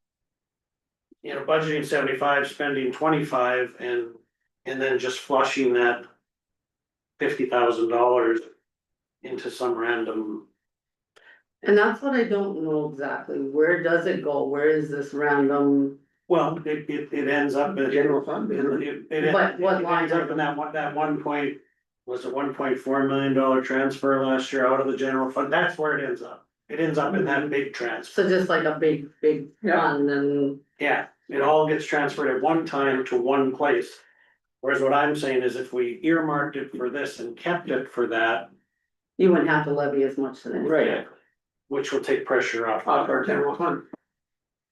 you know, budgeting 75, spending 25, and then just flushing that $50,000 into some random. And that's what I don't know exactly, where does it go, where is this random? Well, it ends up in General fund, isn't it? But what it line ends up in that 1 point, was it $1.4 million transfer last year out of the general fund? That's where it ends up. It ends up in that big transfer. So just like a big Yeah. fund and, Yeah, it all gets transferred at one time to one place. Whereas what I'm saying is if we earmarked it for this and kept it for that. you wouldn't have to levy as much today. Right, Which will take pressure off. off our general fund.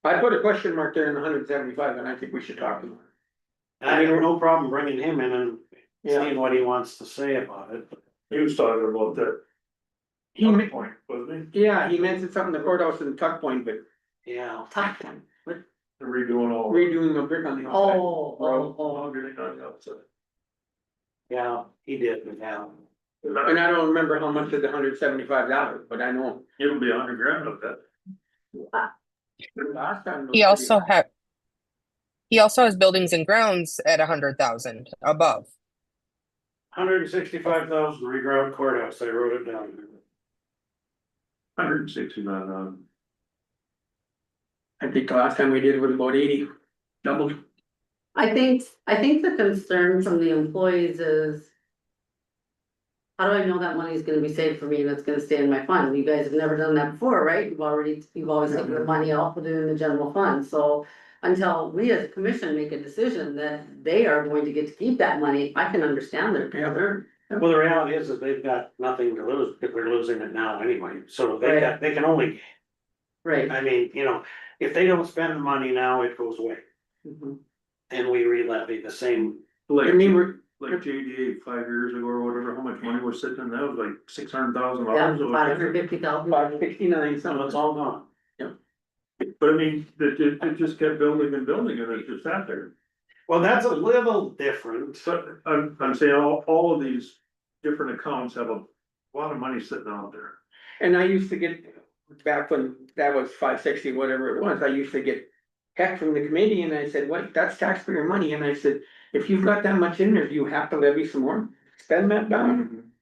I put a question mark there in the 175, and I think we should talk about it. And I have no problem bringing him in and Yeah. seeing what he wants to say about it. He was talking about that. He ma- Point, wasn't Yeah, he mentioned something, the courthouse and Tuck Point, but Yeah, Top one. he? They're redoing all. redoing the brick on the outside. Oh, Everything on the outside. yeah, he did, yeah. And I don't remember how much of the $175, but I know. It'll be $100,000 of that. Last time. it was He also pretty- had. He also has buildings and grounds at 100,000 above. 165,000 reground courthouse, I wrote it down. 169. I think the last time we did it was about 80, doubled. I think the concern from the employees is. How do I know that money is gonna be saved for me and it's gonna stay in my fund? You guys have never done that before, right? You've always taken the money out, put it in the general fund, so. Until we as a commission make a decision that they are going to get to keep that money, I can understand their concern. Well, the reality is that they've got nothing to lose, if they're losing it now anyway, so they can only, Right. I mean, you know, if they don't spend the money now, it goes away. Mhm. And we re-levy the same, Like, I mean, we're, like JDA 5 years ago or whatever, how much money was sitting in that, was like $600,000. Yeah, or 550,000. 569, so some it's all gone. But I mean, it just kept building and building and it just sat there. Well, that's a little different. But I'm saying all of these different accounts have a lot of money sitting out there. And I used to get, back when that was 560, whatever it was, I used to get heck from the committee and I said, what, that's taxpayer money, and I said, if you've got that much in there, do you have to levy some more? Spend that down,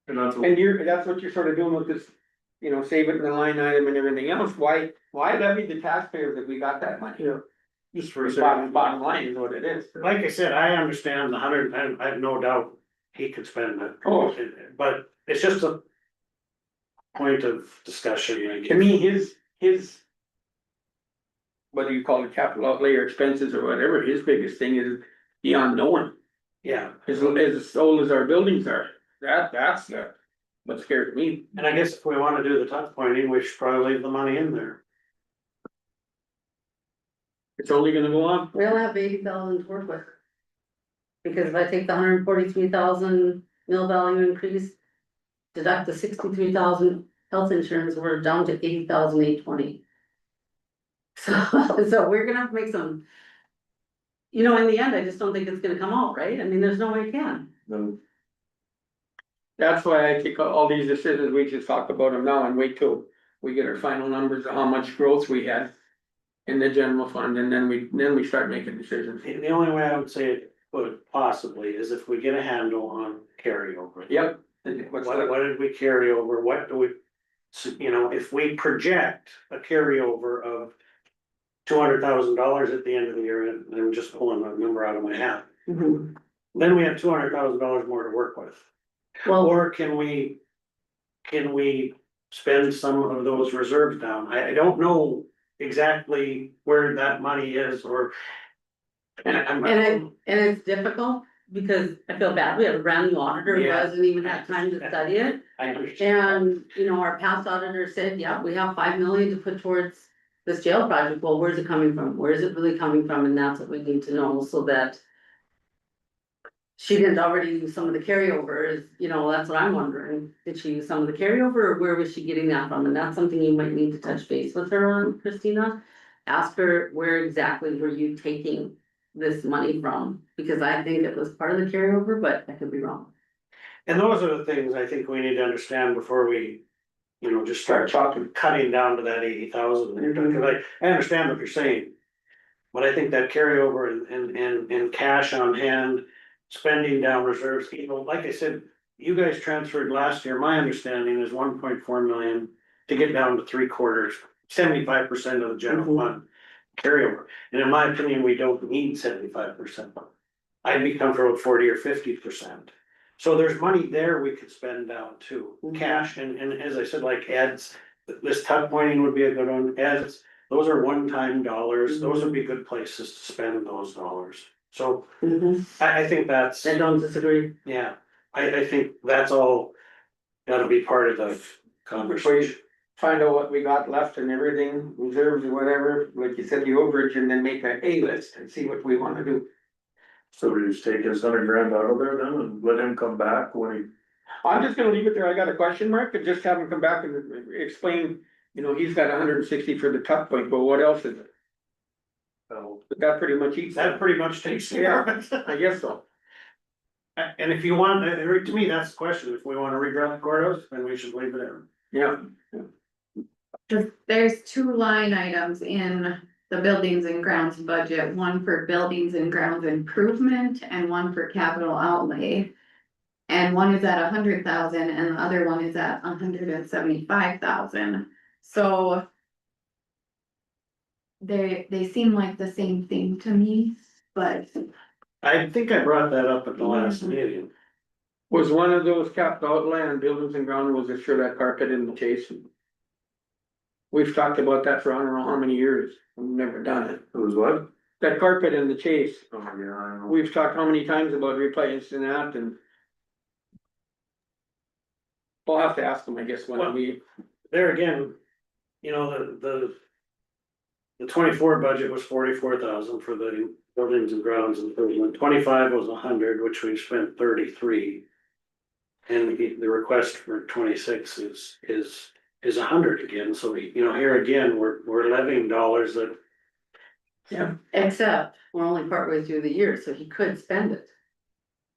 And that's what. and that's what you're sort of doing with this, you know, save it in the line item and everything else, why levy the taxpayers if we got that money? Just for a Bottom second. line is what it is. Like I said, I understand the 100, I have no doubt he could spend it. Oh. But it's just a point of discussion, I To guess. me, his. Whether you call it capital outlay or expenses or whatever, his biggest thing is the unknown. Yeah, As old as our buildings are, that's what scares me. and I guess if we wanna do the touch pointing, we should probably leave the money in there. It's only gonna go up. We only have 80,000 to work with. Because if I take the 143,000 mill value increase. Deduct the 63,000 health insurance, we're down to 80,820. So we're gonna have to make some. You know, in the end, I just don't think it's gonna come out, right? I mean, there's no way it can. No. That's why I think all these decisions, we just talk about them now and wait till we get our final numbers of how much growth we had. In the general fund, and then we start making decisions. The only way I would say it could possibly is if we get a handle on carryover. Yep. What did we carry over? What do we, so, you know, if we project a carryover of $200,000 at the end of the year, and I'm just pulling a number out of my hat, Mhm. then we have $200,000 more to work with. Well, Or can we spend some of those reserves down? I don't know exactly where that money is, or. and it's difficult, because I feel bad, we have a brand new auditor who Yeah. hasn't even had time to study it. I understand. And, you know, our past auditor said, yeah, we have 5 million to put towards this jail project, well, where's it coming from? Where is it really coming from? And that's what we need to know, so that. She didn't already use some of the carryovers, you know, that's what I'm wondering, did she use some of the carryover, or where was she getting that from? And that's something you might need to touch base with her on, Christina. Ask her, where exactly were you taking this money from? Because I think it was part of the carryover, but I could be wrong. And those are the things I think we need to understand before we, you know, just start talking, cutting down to that 80,000. Cause I understand what you're saying. But I think that carryover and cash on hand, spending down reserves, you know, like I said, you guys transferred last year, my understanding is 1.4 million to get down to 3/4, 75% of the general fund carryover. And in my opinion, we don't need 75%. I'd be comfortable with 40 or 50%. So there's money there we could spend down too, cash, and as I said, like Ed's, this tuck pointing would be a good one, Ed's. Those are one-time dollars, those would be good places to spend those dollars. So I think that's, I don't disagree. yeah, I think that's all gotta be part of the conversation. Find out what we got left and everything, reserves or whatever, like you said, the overage, and then make a list and see what we wanna do. So we just take his 100 grand out of there then and let him come back when he. I'm just gonna leave it there, I got a question mark, and just have him come back and explain, you know, he's got 160 for the tuck point, but what else is it? But that pretty much eats That that, pretty much takes care of it. I guess so. And if you want, to me, that's the question, if we wanna redraft the courthouse, then we should leave it in. Yeah. There's two line items in the buildings and grounds budget, one for buildings and grounds improvement and one for capital outlay. And one is at 100,000 and the other one is at 175,000, so. They seem like the same thing to me, but I think I brought that up at the last meeting. Was one of those capital outlay on buildings and ground, was it sure that carpet in the chase? We've talked about that for I don't know how many years, we've never done it. It was what? That carpet in the chase, Oh, yeah, I know. we've talked how many times about replacing that and. We'll have to ask them, I guess, when Well- we, There again, you know, the 24 budget was 44,000 for the buildings and grounds improvement, 25 was 100, which we've spent 33. And the request for 26 is 100 again, so you know, here again, we're levying dollars that. Except we're only partway through the year, so he could spend it.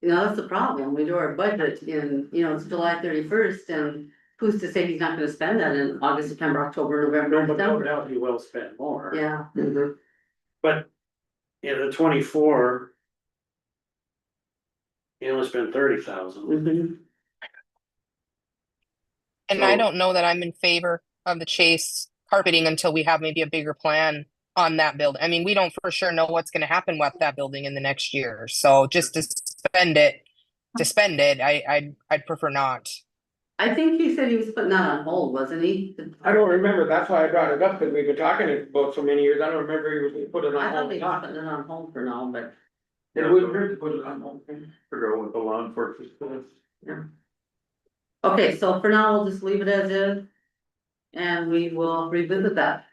You know, that's the problem. We do our budget in, you know, it's July 31st and who's to say he's not gonna spend that in August, September, October, November, But no December? doubt he will spend more. Yeah. But, yeah, the 24. He only spent 30,000. Mhm. And I don't know that I'm in favor of the Chase carpeting until we have maybe a bigger plan on that build. I mean, we don't for sure know what's gonna happen with that building in the next year, so just to spend it, I'd prefer not. I think he said he was putting that on hold, wasn't he? I don't remember, that's why I brought it up, because we've been talking about so many years, I don't remember he was gonna put it I on thought he was hold. putting it on hold for now, but. It wouldn't hurt to put it on hold. Figure out what the law enforcement. Okay, so for now, we'll just leave it as is. And we will revisit that.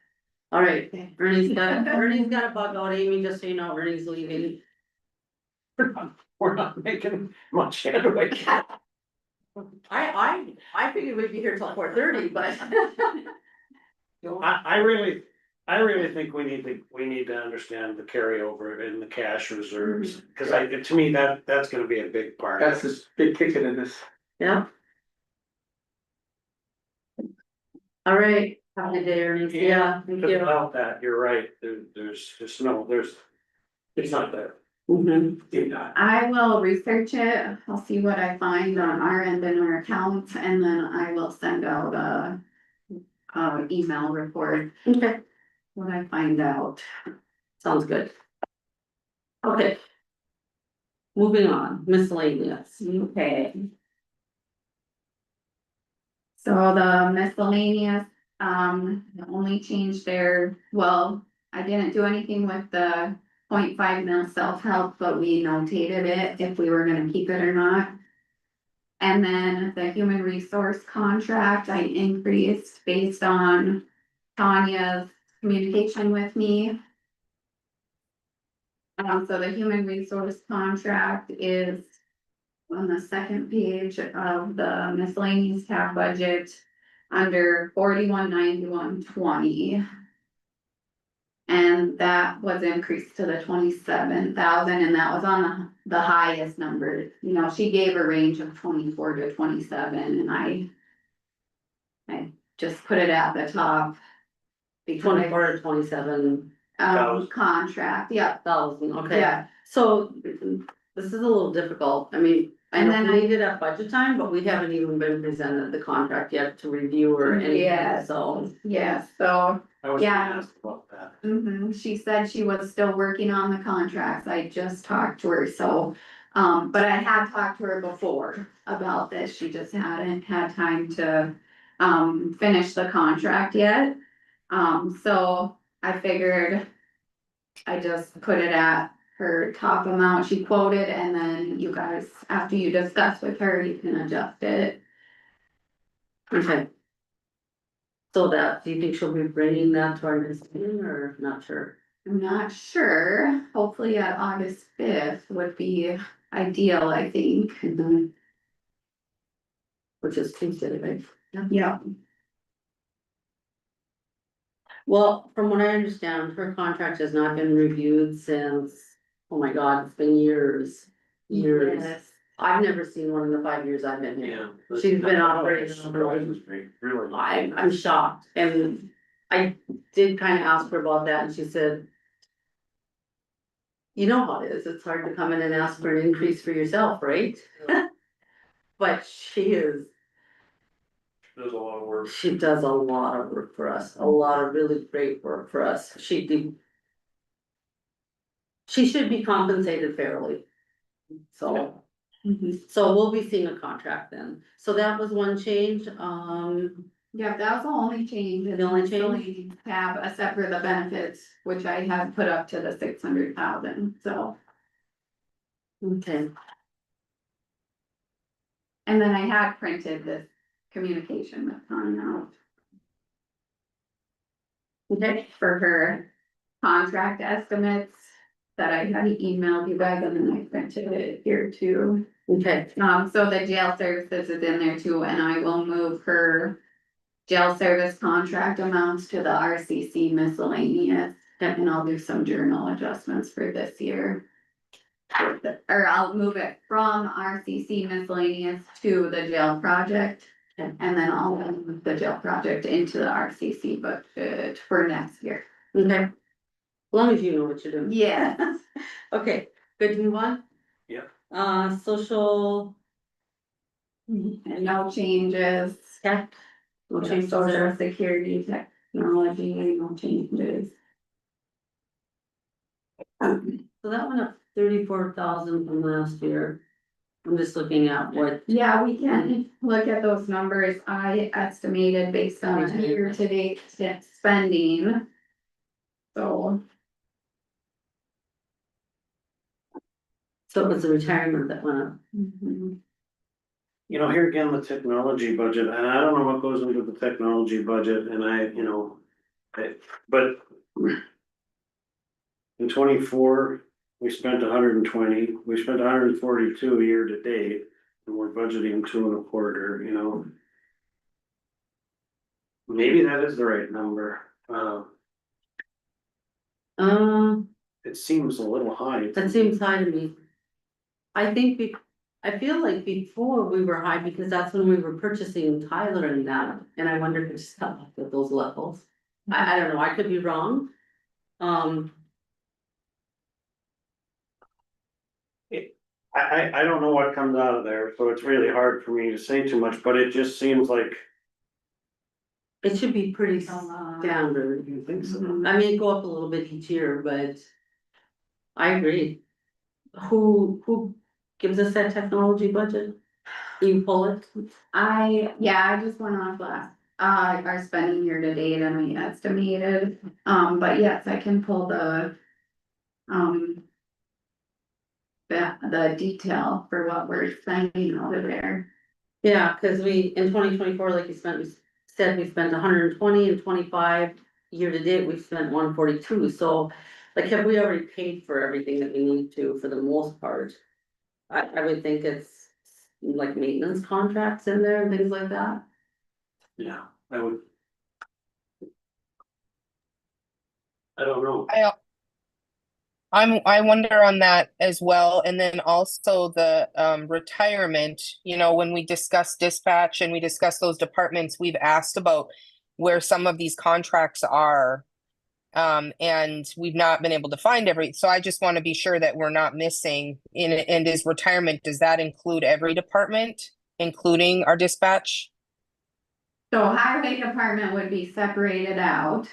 All right, Ernie's got a bug out, Amy, just so you know, Ernie's leaving. We're not making much headway. I figured we'd be here till 4:30, but. I really think we need to understand the carryover and the cash reserves, cause to me, that's gonna be a big part. That's this big ticket in this. Yeah. All right, have a good day, Ernie. Yeah, thank you. Without that, you're right, there's just no, it's not there. Mhm. It's not. I will research it, I'll see what I find on our end in our accounts, and then I will send out a email report, Okay, when I find out. sounds good. Okay. Moving on, miscellaneous. Okay. So the miscellaneous, the only change there, well, I didn't do anything with the 0.5 mil self-help, but we notated it if we were gonna keep it or not. And then the human resource contract, I increased based on Tanya's communication with me. So the human resource contract is on the second page of the miscellaneous tab budget under 419120. And that was increased to the 27,000, and that was on the highest number. You know, she gave a range of 24 to 27, and I just put it at the top. Because 24 to 27. contract, yeah, 1,000, okay. yeah. So this is a little difficult. I mean, I And know then we did at budget time, but we haven't even been presented the contract yet to review or anything, Yeah. so. Yeah, so, I was Yeah. gonna ask about that. she said she was still working on the contracts, I just talked to her, so. But I had talked to her before about this, she just hadn't had time to, finish the contract yet. So I figured I just put it at her top amount she quoted, and then you guys, after you discuss with her, you can adjust it. Okay. So that, do you think she'll be bringing that to our next meeting or not sure? I'm not sure, hopefully at August 5th would be ideal, I think. Which is Tuesday, right? Yeah. Well, from what I understand, her contract has not been reviewed since, oh my God, it's been years. Years. Yes. I've never seen one in the 5 years I've been here. Yeah. She's been operating on her Surprises own. me, really. I'm shocked, and I did kind of ask her about that, and she said. You know how it is, it's hard to come in and ask for an increase for yourself, right? But she There's a lot of work. she does a lot of work for us, a lot of really great work for us, she should be compensated fairly. So. So we'll be seeing a contract then, so that was one change, Yeah, that was the only change. The only change? Miscellaneous Tab, except for the benefits, which I had put up to the 600,000, so. okay, And then I had printed this communication with Tanya out. okay, For her contract estimates that I had emailed you guys, and then I printed it here too. okay, So the jail services is in there too, and I will move her jail service contract amounts to the RCC miscellaneous, and I'll do some journal adjustments for this year. Or I'll move it from RCC miscellaneous to the jail project. Okay. And then I'll move the jail project into the RCC budget for next year. okay. As long as you know what you're doing. Yeah. Okay, good to move on? Yeah. Social, And no changes. yeah, we'll change Social social. security technology, no changes. So that went up 34,000 from last year. I'm just looking at what, Yeah, we can look at those numbers. I estimated based on year-to-date spending. So, so it was the retirement that went up. mhm. You know, here again, the technology budget, and I don't know what goes into the technology budget, and but. In 24, we spent 120, we spent 142 year to date, and we're budgeting 2.25, you know. Maybe that is the right number, it seems a little high. That seems high to me. I think I feel like before we were high because that's when we were purchasing Tyler and that, and I wonder if it's stuck at those levels. I don't know, I could be wrong. I don't know what comes out of there, so it's really hard for me to say too much, but it just seems like. It should be pretty standard. You think so? I mean, go up a little bit each year, but. I agree. Who gives us that technology budget? You pull it? I just went off our spending year to date and we estimated, but yes, I can pull the. The detail for what we're spending over there. Yeah, cause in 2024, like you said, we spent 120 and 25 year to date, we spent 142, so. Like, have we already paid for everything that we need to for the most part? I would think it's like maintenance contracts in there and things like that. Yeah, I would. I don't know. I wonder on that as well, and then also the retirement, when we discuss dispatch and we discuss those departments, we've asked about where some of these contracts are. And we've not been able to find so I just want to be sure that we're not missing in, and is retirement, does that include every department, including our dispatch? So highway department would be separated out.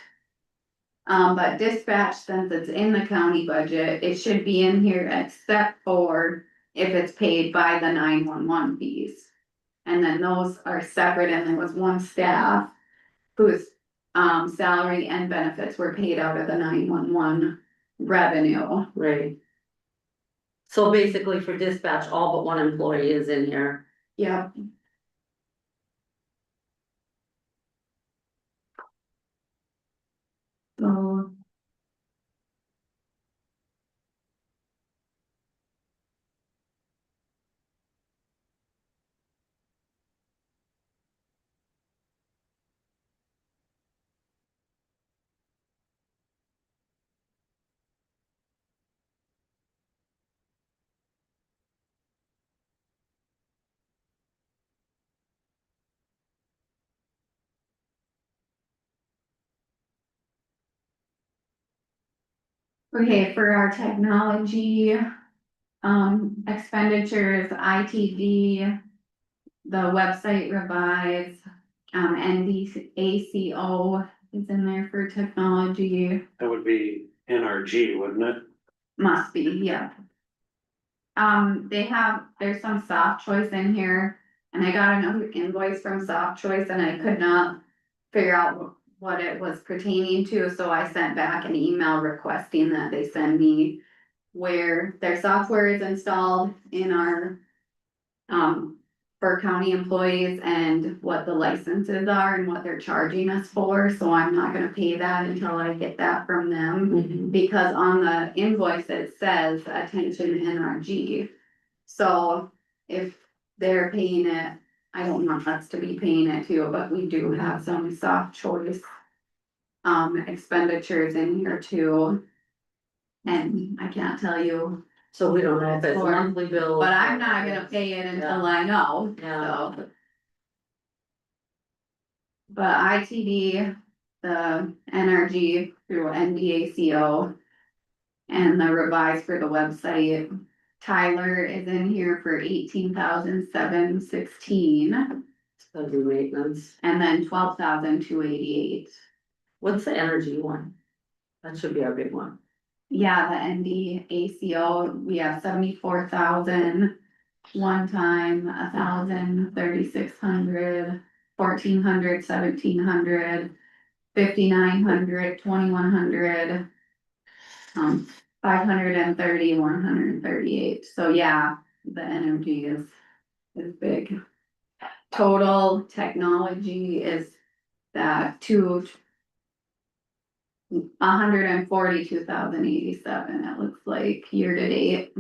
But dispatch, since it's in the county budget, it should be in here except for if it's paid by the 911 fees. And then those are separate, and there was one staff whose salary and benefits were paid out of the 911 revenue. Right. So basically for dispatch, all but one employee is in here. Yep. So. Okay, for our technology, expenditures, ITV, the website revise, NDACO is in there for technology, That would be NRG, wouldn't it? must be, yeah. There's some soft choice in here, and I got another invoice from soft choice and I could not figure out what it was pertaining to, so I sent back an email requesting that they send me where their software is installed in our for county employees and what the licenses are and what they're charging us for, so I'm not gonna pay that until I get that from them. Because on the invoice it says attention NRG. So if they're paying it, I don't want us to be paying it too, but we do have some soft choice expenditures in here too. And I can't tell you, So we don't know if it's monthly bill. but I'm not gonna pay it until I know, Yeah. so. But ITD, the NRG through NDACO. And the revise for the website, Tyler is in here for 18,716, That'd be maintenance. and then 12,288. What's the energy one? That should be our big one. Yeah, the NDACO, we have 74,000. One time, 1,000, 3,600, 1,400, 1,700, 5,900, 2,100. 530, 138, so yeah, the energy is big. Total technology is that 142,087, it looks like, year to date.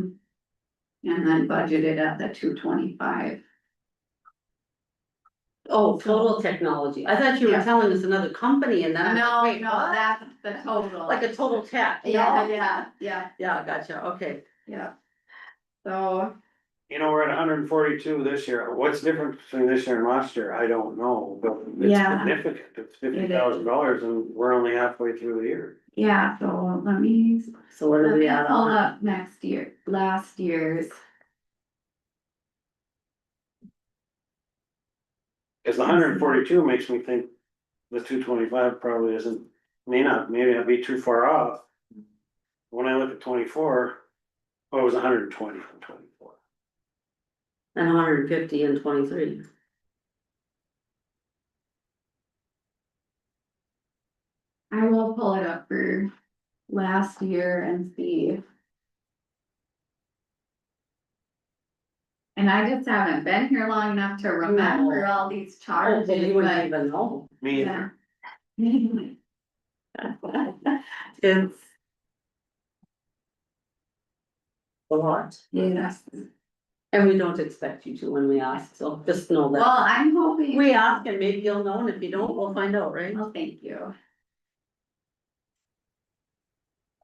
And then budgeted at the 225. Oh, total technology. I thought you were Yeah. telling us another company and then. I'm No, like, wait, no, what? that's the total. Like a total tech. Yeah, No? yeah, Yeah, gotcha, okay. yeah. So, You know, we're at 142 this year. What's different between this year and last year? I don't know, but it's Yeah. significant. It's $50,000 and we're only halfway through the year. yeah, so let me. So what are we at Pull on? up last year's. Cause the 142 makes me think the 225 probably isn't, maybe I'd be too far off. When I look at 24, oh, it was 120 from 24. And 150 and 23. I will pull it up for last year and see. And I just haven't been here long enough to remember all these Oh, charges, so you wouldn't but even know. Me yeah. either. It's. A lot, Yes, and we don't expect you to when we ask, so just know well, that. I'm hoping. We ask and maybe you'll know, and if you don't, we'll find out, right? Well, thank you.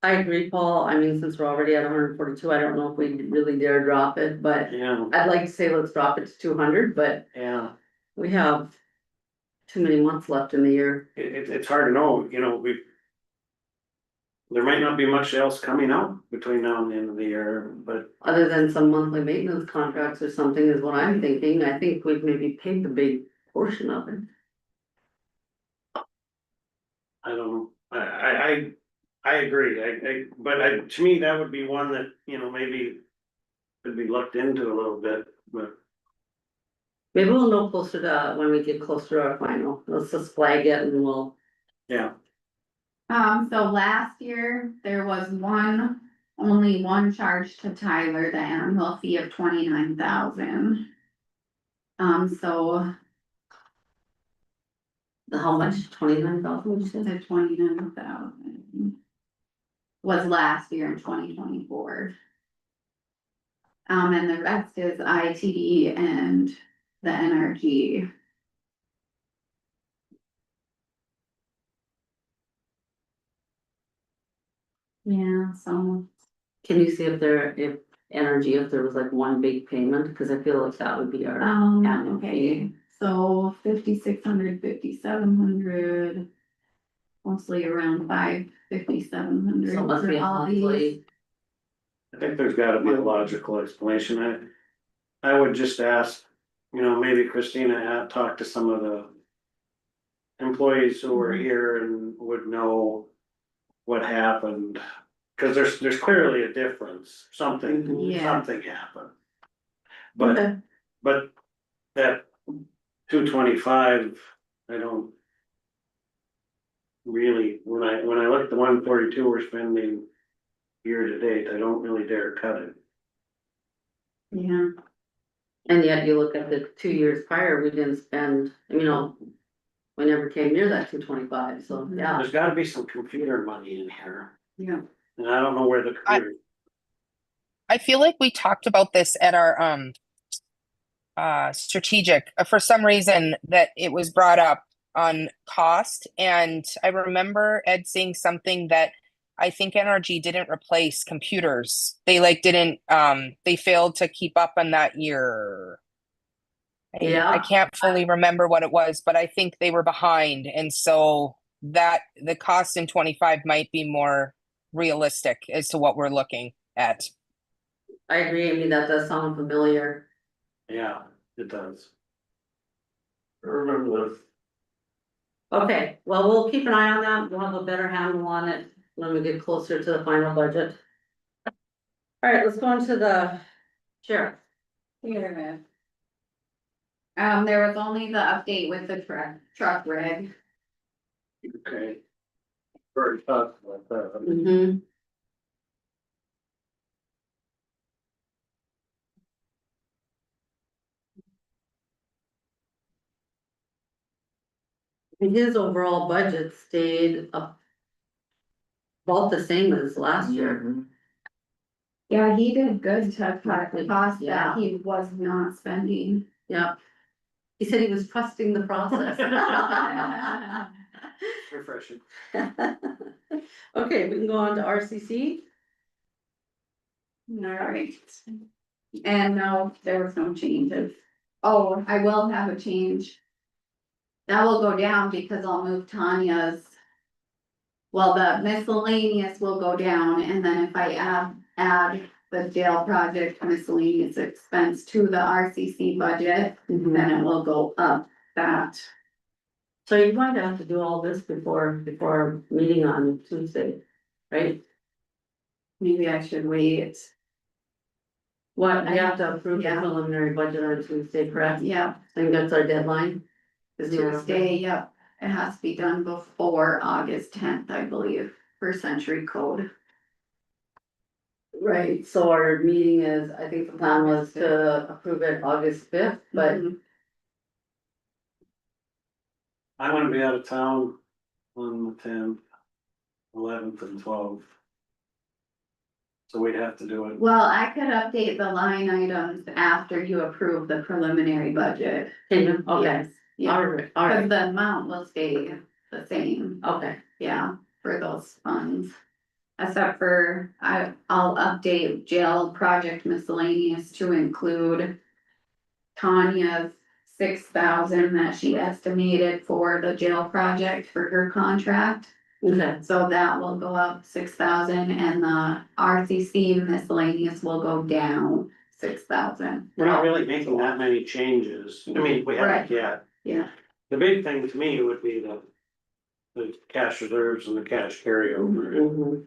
I agree, Paul, I mean, since we're already at 142, I don't know if we really dare drop it, but Yeah, I'd like to say let's drop it to 200, but yeah. we have. Too many months left in the year. It's hard to know, you know, there might not be much else coming out between now and the end of the year, but Other than some monthly maintenance contracts or something is what I'm thinking. I think we've maybe paid the big portion of it. I don't know. I agree, to me, that would be one that, you know, maybe could be looked into a little bit, but Maybe we'll know closer to, when we get closer to our final. Let's just flag it and we'll, yeah. So last year, there was only one charge to Tyler, the annual fee of 29,000. So how much? 29,000, you said? the 29,000 was last year in 2024. And the rest is ITD and the NRG. Yeah, so, Can you see if if energy, if there was like one big payment, cause I feel like that would be our annual okay, fee. so 5,600, 5,700. Mostly around 5,700. So it must be a for all these. monthly. I think there's gotta be a logical explanation. I would just ask, you know, maybe Christina had talked to some of the employees who were here and would know what happened. Cause there's clearly a difference, something, Yeah. something happened. But that 225, I don't really, when I look at the 142 we're spending year to date, I don't really dare cut it. Yeah, And yet you look at the 2 years prior, we didn't spend, you know, we never came near that 225, so yeah. There's gotta be some computer money in here, yeah. and I don't know where the computer. I feel like we talked about this at our strategic, for some reason that it was brought up on cost, and I remember Ed saying something that I think NRG didn't replace computers. They didn't they failed to keep up on that year. Yeah. I can't fully remember what it was, but I think they were behind, and so that the cost in 25 might be more realistic as to what we're looking at. I agree, I mean, that does sound familiar. Yeah, it does. I remember this. Okay, well, we'll keep an eye on that, we'll have a better handle on it when we get closer to the final budget. All right, let's go into the sheriff. Here. There was only the update with the truck rig. Okay. Very tough like that. Mm-hmm. His overall budget stayed up about the same as last year. Yeah, he did good to cut the cost Yeah. that he was not spending. Yep. He said he was trusting the process. Refreshing. Okay, we can go on to RCC. Alright. And no, there was no changes. Oh, I will have a change. That will go down because I'll move Tanya's. Well, the miscellaneous will go down, and then if I add the jail project miscellaneous expense to the RCC budget, then it will go up that. So you're going to have to do all this before our meeting on Tuesday, right? Maybe I should wait. What, we have to approve the Yeah. preliminary budget on Tuesday, correct? Yeah, I think that's our deadline. Is the- Tuesday, yep. It has to be done before August 10th, I believe, for Century Code. Right, so our meeting is, I think the plan was to approve it August 5th, but Mhm. I'm gonna be out of town on the 10th, 11th and 12th. So we'd have to do it. Well, I could update the line items after you approve the preliminary budget. can you, okay, Yes, yeah, all right, all cause right, the amount will stay the same, okay. yeah, for those funds. Except for, I'll update jail project miscellaneous to include Tanya's 6,000 that she estimated for the jail project for her contract. Okay, So that will go up 6,000 and the RCC miscellaneous will go down 6,000. We're not really making that many changes. I mean, we Right. haven't yet. Yeah, The big thing to me would be the cash reserves and the cash carryover.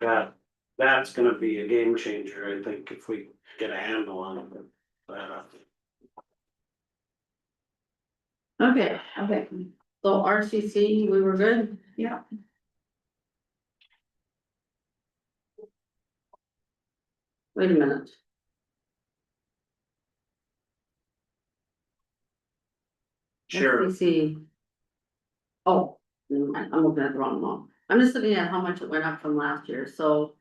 mhm. That's gonna be a game changer, I think, if we get a handle on it. Okay, okay, so RCC, we were good? yeah. Wait a minute. Sure. RCC. Oh, never mind, I'm looking at the wrong one. I'm just looking at how much it went up from last year, so.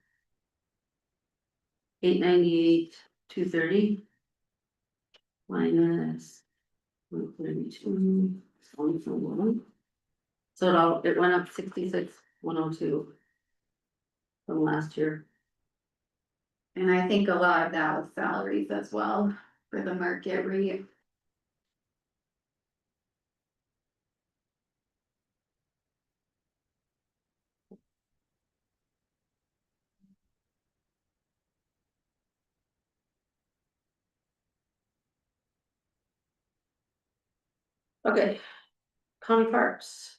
898, 230. Minus. 132, 141. So it went up 66, 102. From last year. And I think a lot of that was salaries as well for the market rate. Okay. County parks.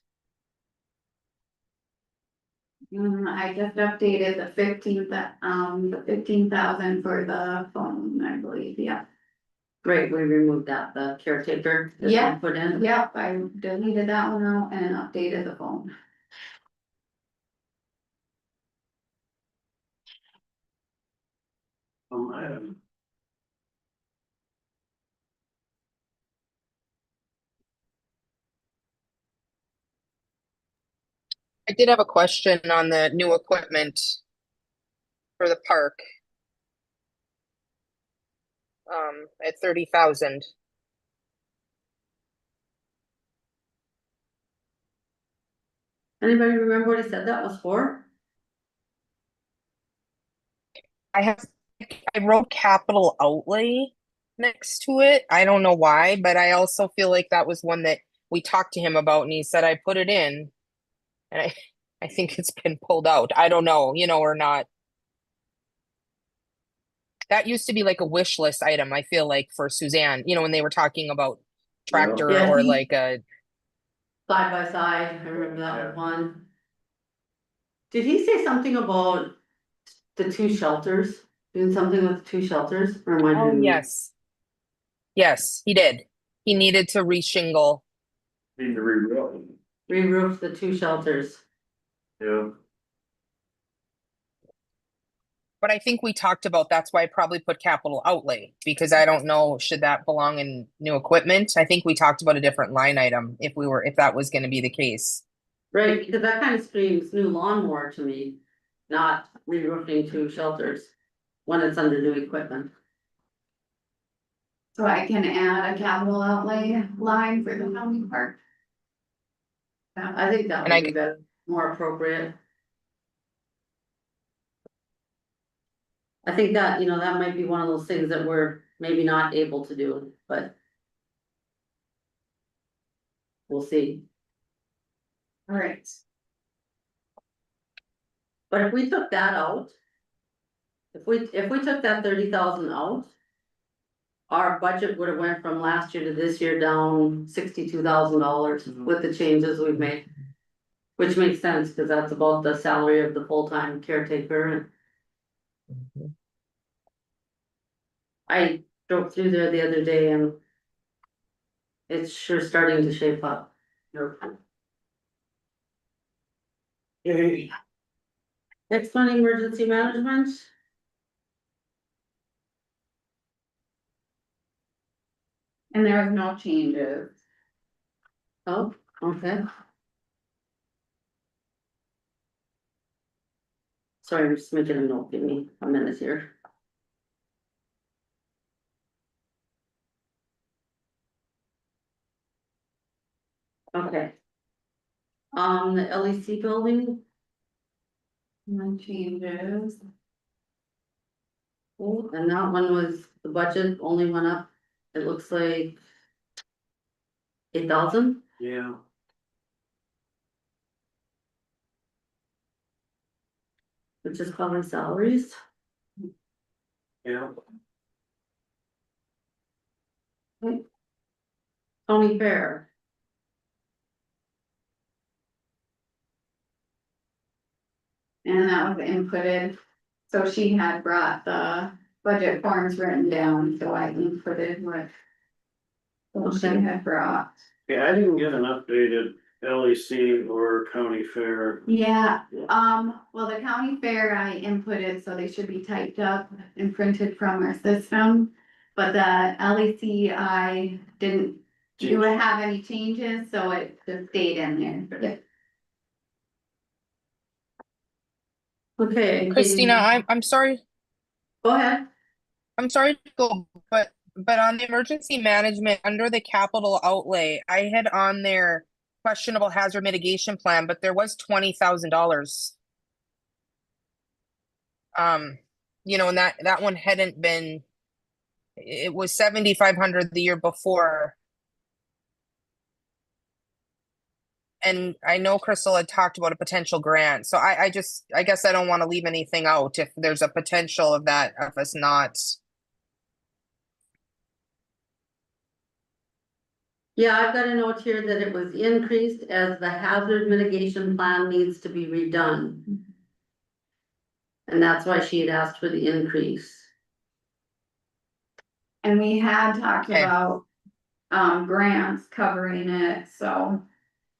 I just updated the 15,000 for the phone, I believe, yeah. Great, we removed that, the caretaker. that we Yeah. Put in. Yep, I deleted that one out and updated the phone. I I did have a question on the new equipment for the park. At 30,000. Anybody remember what he said that was for? I wrote capital outlay next to it. I don't know why, but I also feel like that was one that we talked to him about and he said I put it in. And I think it's been pulled out. I don't know, or not. That used to be like a wish list item, I feel like, for Suzanne, when they were talking about tractor Yeah. or like a, Side by side, I remember that one. Did he say something about the two shelters? Doing something with the two shelters? Or am I oh, doing- yes. Yes, he did. He needed to reshingle. Need to re-roof. Re-roof the two shelters. Yeah. But I think we talked about, that's why I probably put capital outlay, because I don't know, should that belong in new equipment? I think we talked about a different line item if that was gonna be the case. Right, because that kind of screams new lawnmower to me, not re-roofing two shelters. When it's under new equipment. So I can add a capital outlay line for the county park. I think that And I would be better, more appropriate. I think that, that might be one of those things that we're maybe not able to do, but. We'll see. Alright. But if we took that out. If we took that 30,000 out. Our budget would have went from last year to this year down $62,000 with the changes we've made. Which makes sense, cause that's about the salary of the full-time caretaker. I drove through there the other day and. It's sure starting to shape up. Yay. Next one, emergency management. And there was no changes. Oh, okay. Sorry, I'm just making a note, give me a minute here. Okay. The LEC building, No changes. oh, and that one was, the budget only went up, it looks like. 8,000, Yeah. which is probably salaries. Yeah. County fair, And that was inputted, so she had brought the budget forms written down, so I inputted what she Okay. had brought. Yeah, I didn't get an updated LEC or county fair. Yeah, well, the county fair I inputted, so they should be typed up and printed from our system. But the LEC, I didn't have any changes, so it just stayed in there. okay. Christina, I'm sorry, Go ahead. I'm sorry to go, but on the emergency management, under the capital outlay, I had on there questionable hazard mitigation plan, but there was $20,000. You know, and that one hadn't been, it was 7,500 the year before. And I know Crystal had talked about a potential grant, so I guess I don't want to leave anything out if there's a potential of that, of us not. Yeah, I've got a note here that it was increased as the hazard mitigation plan needs to be redone. And that's why she had asked for the increase. And we had talked Okay. about, grants covering it, so.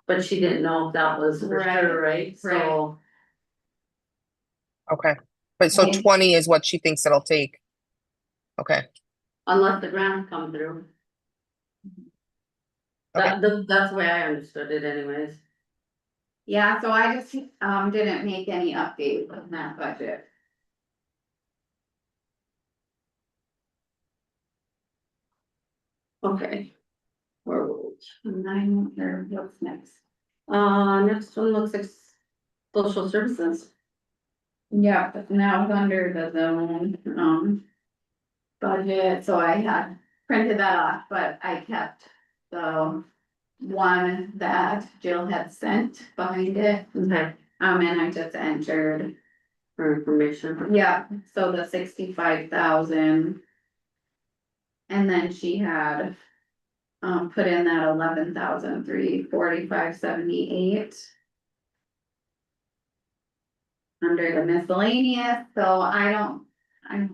But she didn't know if that was for Right, sure, right? So, Okay, but so Okay. 20 is what she thinks it'll take. Okay, unless the grants come through. okay, That's the way I understood it anyways. Yeah, so I just, didn't make any updates on that budget. Okay. Where were we? Or what's next? Next one looks like social services. Yeah, but now it's under the zone, budget, so I had printed that off, but I kept the one that Jill had sent behind it, Okay, and I just entered, for information. yeah, so the 65,000. And then she had, put in that 11,345.78. Under the miscellaneous, so I don't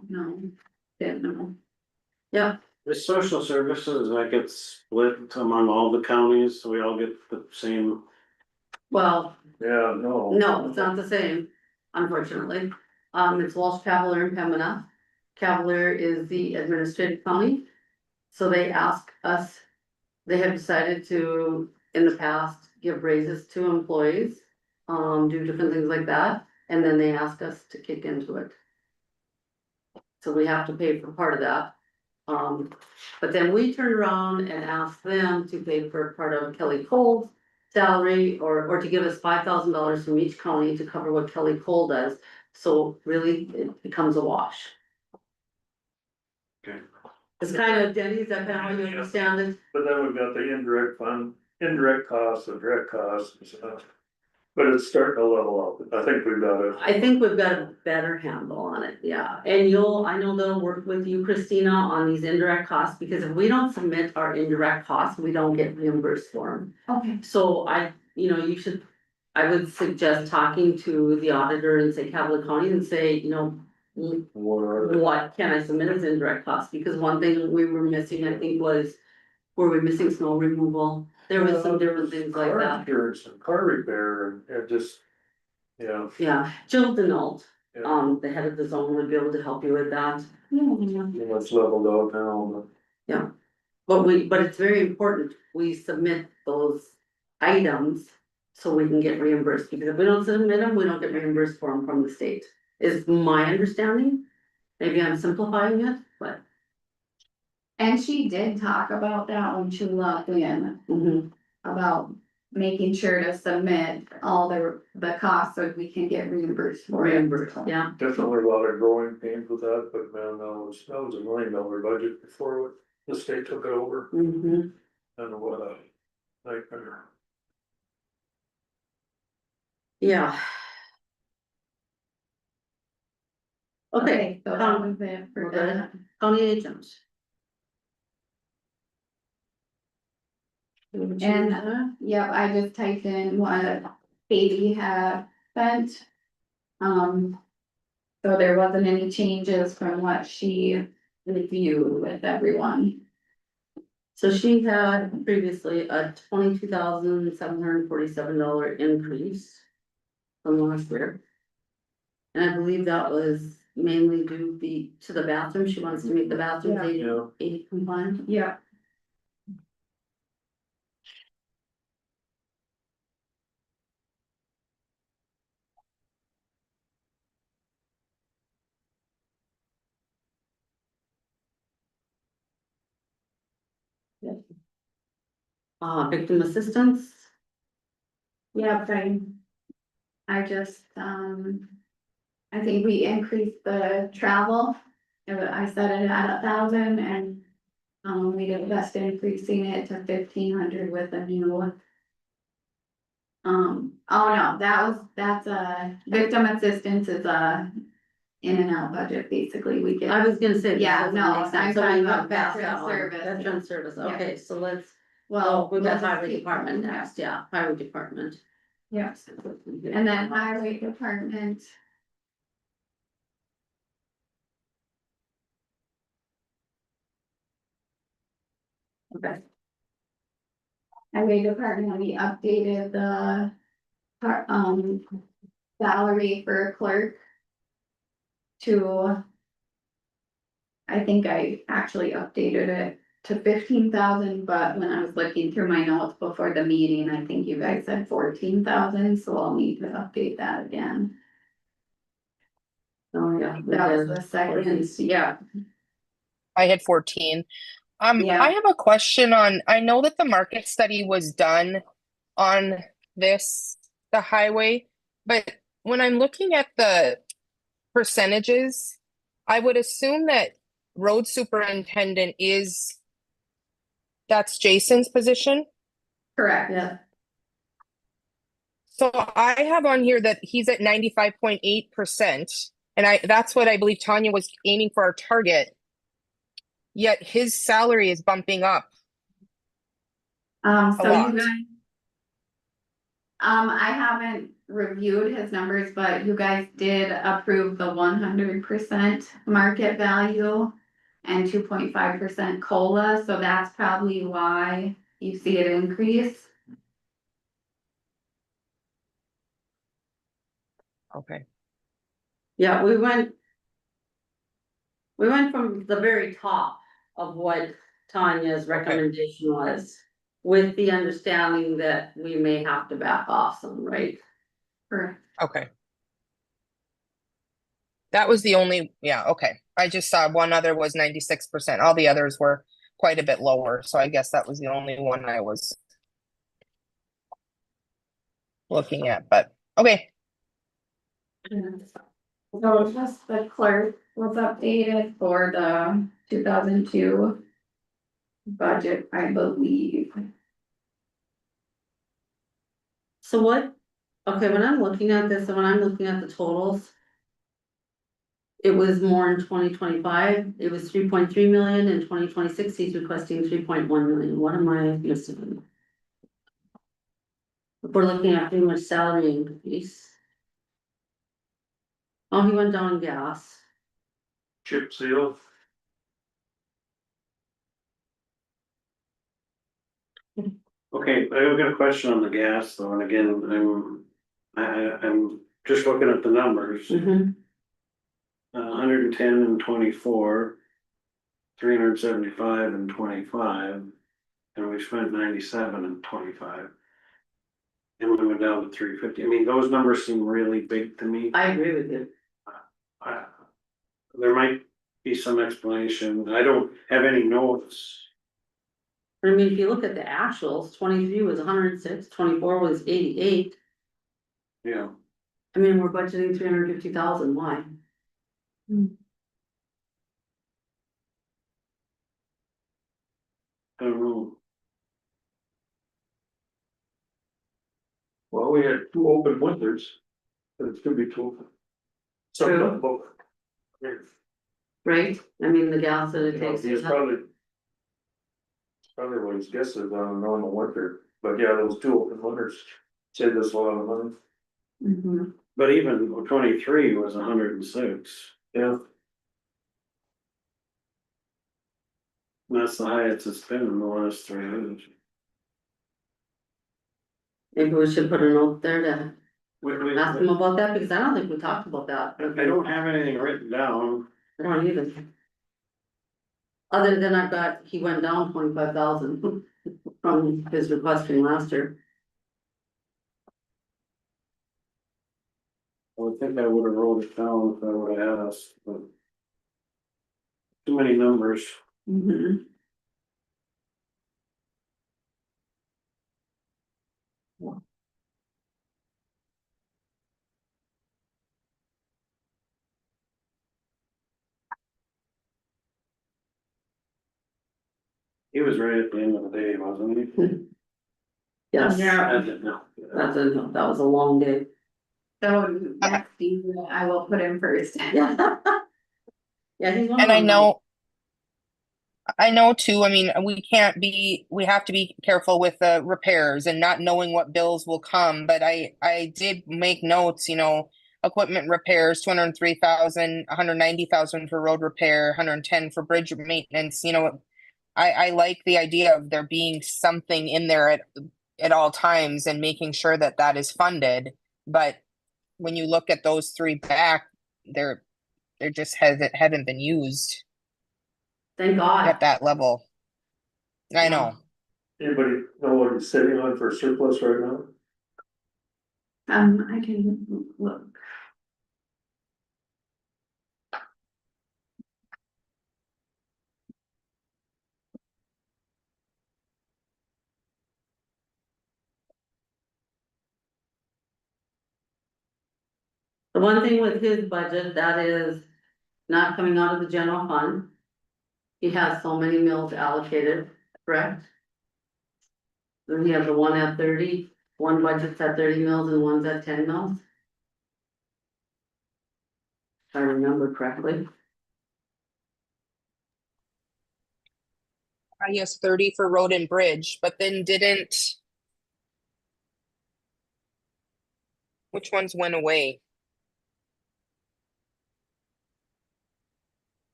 know, didn't know. Yeah, The social services, that gets split among all the counties, so we all get the same. well, Yeah, no. no, it's not the same, unfortunately. It's Walsh, Cavalier and Pembina. Cavalier is the administrative county. So they ask us, they have decided to, in the past, give raises to employees. Do different things like that, and then they ask us to kick into it. So we have to pay for part of that. But then we turn around and ask them to pay for part of Kelly Cole's salary or to give us $5,000 from each county to cover what Kelly Cole does. So really, it becomes a wash. Okay. It's kind of, Denny, is that kind of how you understand it? But then we've got the indirect fund, indirect costs and direct costs and stuff. But it's starting to level out. I think we've got it. I think we've got a better handle on it, yeah. And I know they'll work with you, Christina, on these indirect costs, because if we don't submit our indirect costs, we don't get reimbursed for them. Okay. So I would suggest talking to the auditor and say Cavalier County and say, what can I submit as indirect costs? Because one thing we were missing, I think, were we missing snow removal? There was some different things like Car that. insurance and car repair and it just, yeah. Yeah, Jill Denault, Yeah. the head of the zone would be able to help you with that. It's leveled out now. But it's very important, we submit those items so we can get reimbursed, because if we don't submit them, we don't get reimbursed for them from the state, is my understanding. Maybe I'm simplifying it, but. And she did talk about that when she logged in, Mhm. about making sure to submit all the costs so we can get reimbursed for it. Reimbursed, yeah. Definitely a lot of growing pains with that, but man, that was $1 million budget before the state took it over. Mhm. And what a nightmare. Yeah. Okay, So that was it for we're good. that. county agent. And, yep, I just typed in what Katie had sent. So there wasn't any changes from what she reviewed with everyone. So she had previously a $22,747 increase from last year. And I believe that was mainly due to the bathroom. She wants to make the bathrooms Yeah. 80 compliant. Yeah. Victim assistance. Yeah, fine. I just, I think we increased the travel. I set it at 1,000 and, we discussed increasing it to 1,500 with a new one. Oh no, that's a victim assistance is a in and out budget, basically, we get. I was gonna say. this Yeah, doesn't no, make sense. I'm So we talking went about past veteran that one. service. Veteran service, Yeah. okay, so let's, Well, we've we'll got just highway keep department going, yeah. next, yeah, highway department. Yeah, and then highway department. Okay. Highway department, we updated the salary for clerk to, I think I actually updated it to 15,000, but when I was looking through my notes before the meeting, I think you guys said 14,000, so I'll need to update that again. Oh, yeah. we That was did. the second, yeah. I had 14. Yeah. I have a question on, I know that the market study was done on this, the highway, but when I'm looking at the percentages, I would assume that road superintendent that's Jason's position. Correct. Yeah, So I have on here that he's at 95.8%. And that's what I believe Tanya was aiming for our target. Yet his salary is bumping up. So lot. you guys. I haven't reviewed his numbers, but you guys did approve the 100% market value and 2.5% COLA, so that's probably why you see it increase. Okay. yeah, we went. We went from the very top of what Tanya's recommendation was. With the understanding that we may have to back off some, right? Correct. Okay. That was the only, yeah, okay. I just saw one other was 96%. All the others were quite a bit lower. So I guess that was the only one I was looking at, but okay. So just the clerk was updated for the 2002 budget, I believe. So what, okay, when I'm looking at this and when I'm looking at the totals. It was more in 2025, it was 3.3 million, in 2026, he's requesting 3.1 million, what am I missing? If we're looking at pretty much salary increase. Oh, he went down in gas. Chip seal. Okay, I've got a question on the gas though, and again, I'm just looking at the numbers. Mhm. 110 and 24. 375 and 25. And we spent 97 and 25. And we went down to 350. I mean, those numbers seem really big to me. I agree with you. There might be some explanation. I don't have any notes. I mean, if you look at the actuals, 23 was 106, 24 was 88, Yeah, I mean, we're budgeting 350,000, why? I don't know. Well, we had 2 open winters. But it should be 2. Something about right? I mean, the gas that it takes. He's probably. Probably what his guess is on a normal winter, but yeah, those two open winters saved us a lot of money. Mhm. But even 23 was 106. Yeah. That's the highest it's been in the last 3 years. Maybe we should put a note there to ask them I about that, because I don't think we talked about that. don't have anything written down. I don't either. Other than I've got, he went down 25,000 from his request from last year. I would think I would have wrote it down if I would have asked, but. Too many numbers. Mhm. He was right at the end of the day, wasn't he? Yes, I didn't know. that was a long day. So next season, I will put him first. Yeah. Yeah, he's one of And I them. know too, I mean, we have to be careful with the repairs and not knowing what bills will come, but I did make notes, equipment repairs, 203,000, 190,000 for road repair, 110 for bridge maintenance, I like the idea of there being something in there at all times and making sure that that is funded, but when you look at those three back, they're just haven't been used Thank God. at that level. I know. Anybody know what he's sitting on for surplus right now? I can look. The one thing with his budget, that is not coming out of the general fund. He has so many mills allocated, correct? Then he has the one at 30, one budget's at 30 mills and one's at 10 mills. If I remember correctly. Yes, 30 for road and bridge, but then which ones went away?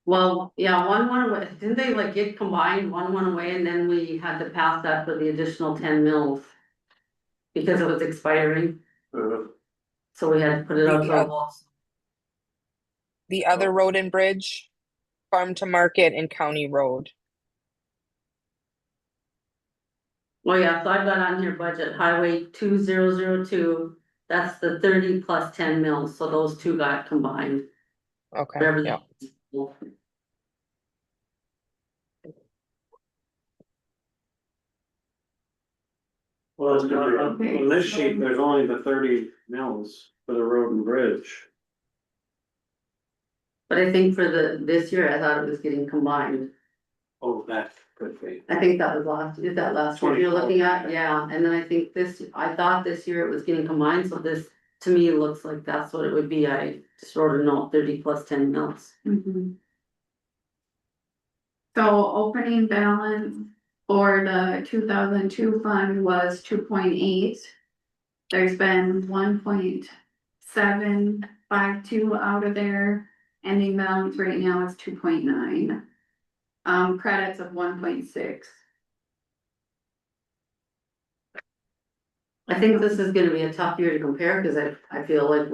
Well, yeah, one went away, didn't they like get combined, one went away and then we had to pass that for the additional 10 mills? Because it was expiring, so we had to put it up The, for a wall. the other road and bridge, farm to market and county road. Oh yeah, so I've got on here budget highway 2002, that's the 30 plus 10 mils, so those two got combined. Okay, Whatever yeah. Well, it's not, on this sheet, there's only the 30 mills for the road and bridge. But I think for this year, I thought it was getting combined. Oh, that could be. I think that was is that last year you're 24. looking at? Yeah, and then I think I thought this year it was getting combined, so this, to me, looks like that's what it would be. I just wrote a note, 30 plus 10 mils. Mhm. So opening balance for the 2002 fund was 2.8. There's been 1.752 out of there. Ending balance right now is 2.9. Credits of 1.6. I think this is gonna be a tough year to compare, cause I feel like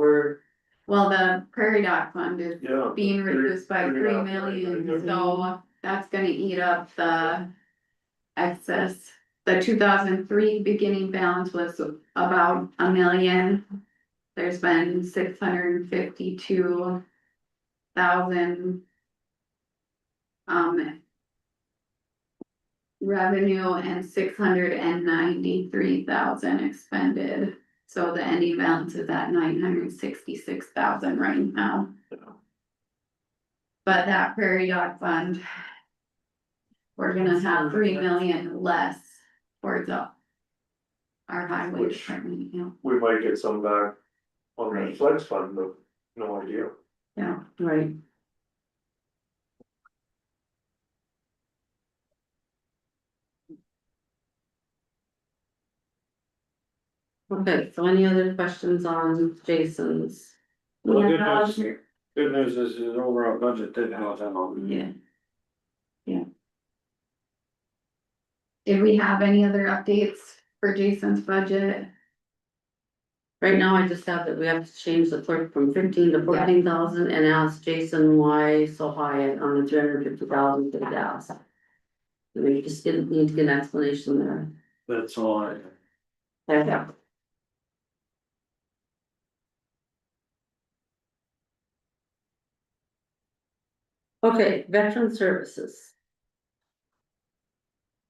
Well, the Prairie Dog Fund is Yeah. being reduced by 3 million, so that's gonna eat up the excess. The 2003 beginning balance was about 1 million. There's been 652,000. Revenue and 693,000 expended, so the ending balance is at 966,000 right now. But that Prairie Dog Fund, we're gonna have 3 million less for our highway Which- department, We might get some back on the flex fund, but no idea. yeah. right. Okay, so any other questions on Jason's? Well, good Yeah, news. Good news is his overall budget did go down. yeah. Yeah. Did we have any other updates for Jason's budget? Right now, I just have that we have to change the clerk from 15 to 14,000 and ask Jason why so high on the 350,000 for the gas. We just didn't need to get an explanation there. That's all I. Yeah. Okay, veteran services.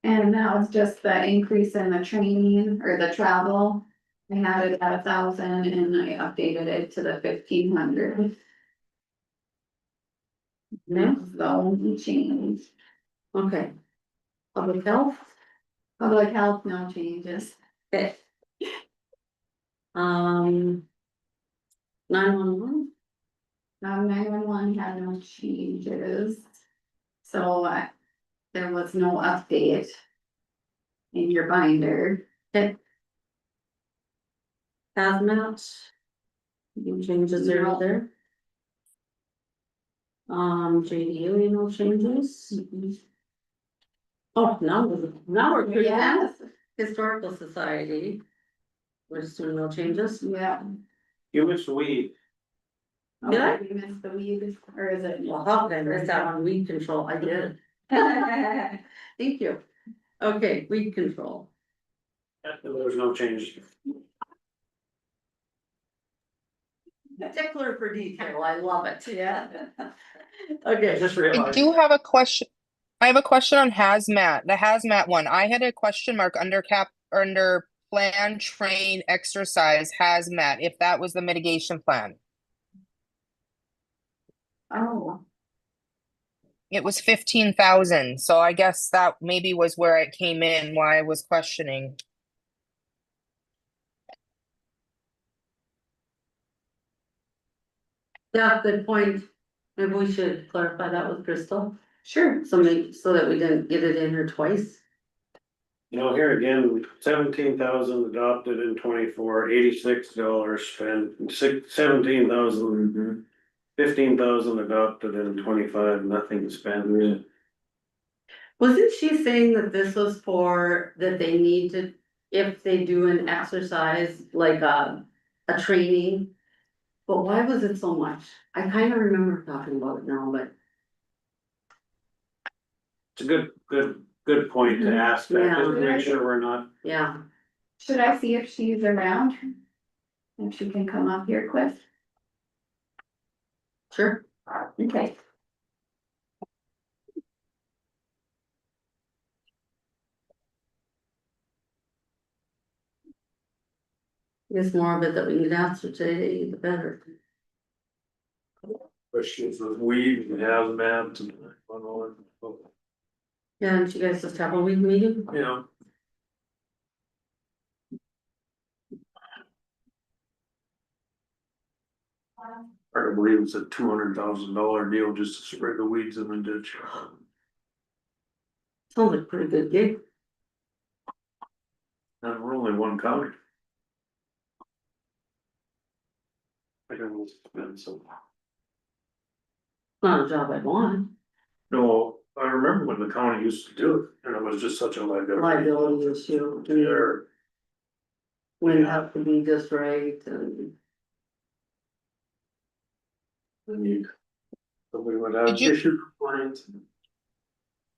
And that was just the increase in the training or the travel. I had it at 1,000 and I updated it to the 1,500. Yeah, That's the only change. okay. Public health, Public health, no changes. okay. 911, 911 had no changes. So there was no update in your binder. hazmat. No changes there No. either. JDU, no changes. Oh, now we're good. Yes, Historical Society. We're still no changes. yeah. You missed weed. Did I? Oh, we missed the weed, or is it? Well, how did I miss out on weed control? I did. Thank you. Okay, weed control. There was no change. Particular for detail, I love it. Yeah. I Okay, just I realized. do have a question. I have a question on hazmat, the hazmat one. I had a question mark under under plan, train, exercise, hazmat, if that was the mitigation plan. Oh, It was 15,000, so I guess that maybe was where it came in, why I was questioning. yeah, good point. Maybe we should clarify that with Crystal, sure. so that we didn't get it in here twice. You know, here again, 17,000 adopted in 24, $86 spent, 17,000. 15,000 adopted in 25, nothing spent. Wasn't she saying that this was for, that they need to, if they do an exercise, like a training? But why was it so much? I kind of remember talking about it now, but It's a good point to ask that, just to make sure we're not. yeah, Should I see if she's around? If she can come up here quick? sure. Okay. It's more of it that we can answer today, the better. Questions with weed and hazmat and all that. Yeah, and you guys just have a week meeting? Yeah. Hard to believe it's a $200,000 deal just to spread the weeds in the ditch. Sounds like a pretty good gig. And we're only one county. I don't know, it's been so. Not a job I'd want, No, I remember when the county used to do it, and it was just such a liability. liability issue, There, wouldn't have to be just right and. and you. Somebody would have Did you- issue compliance.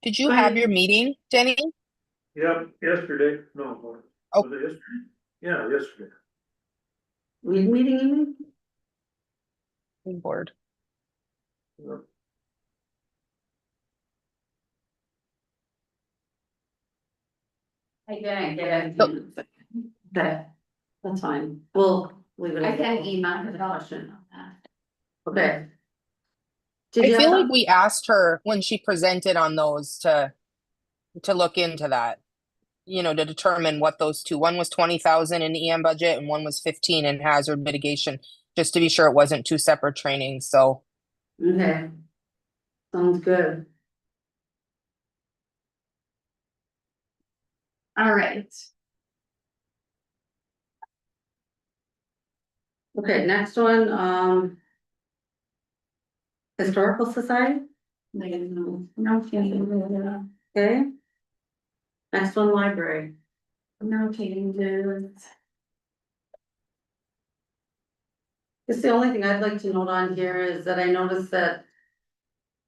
Did you have your meeting, Denny? Yep, yesterday, no, Oh. was it yesterday? Yeah, yesterday. Weed meeting, you mean? Board. Yep. I didn't get it. Okay, that's fine, we'll leave it. I at can that. email her question on that. Okay. I Did you feel have like we asked her when she presented on those to look into that. You know, to determine what those two, one was 20,000 in the EM budget and one was 15 in hazard mitigation, just to be sure it wasn't two separate trainings, so. Okay. Sounds good. All right. Okay, next one, Historical Society, No changes. okay? Next one, library. No changes. It's the only thing I'd like to note on here is that I noticed that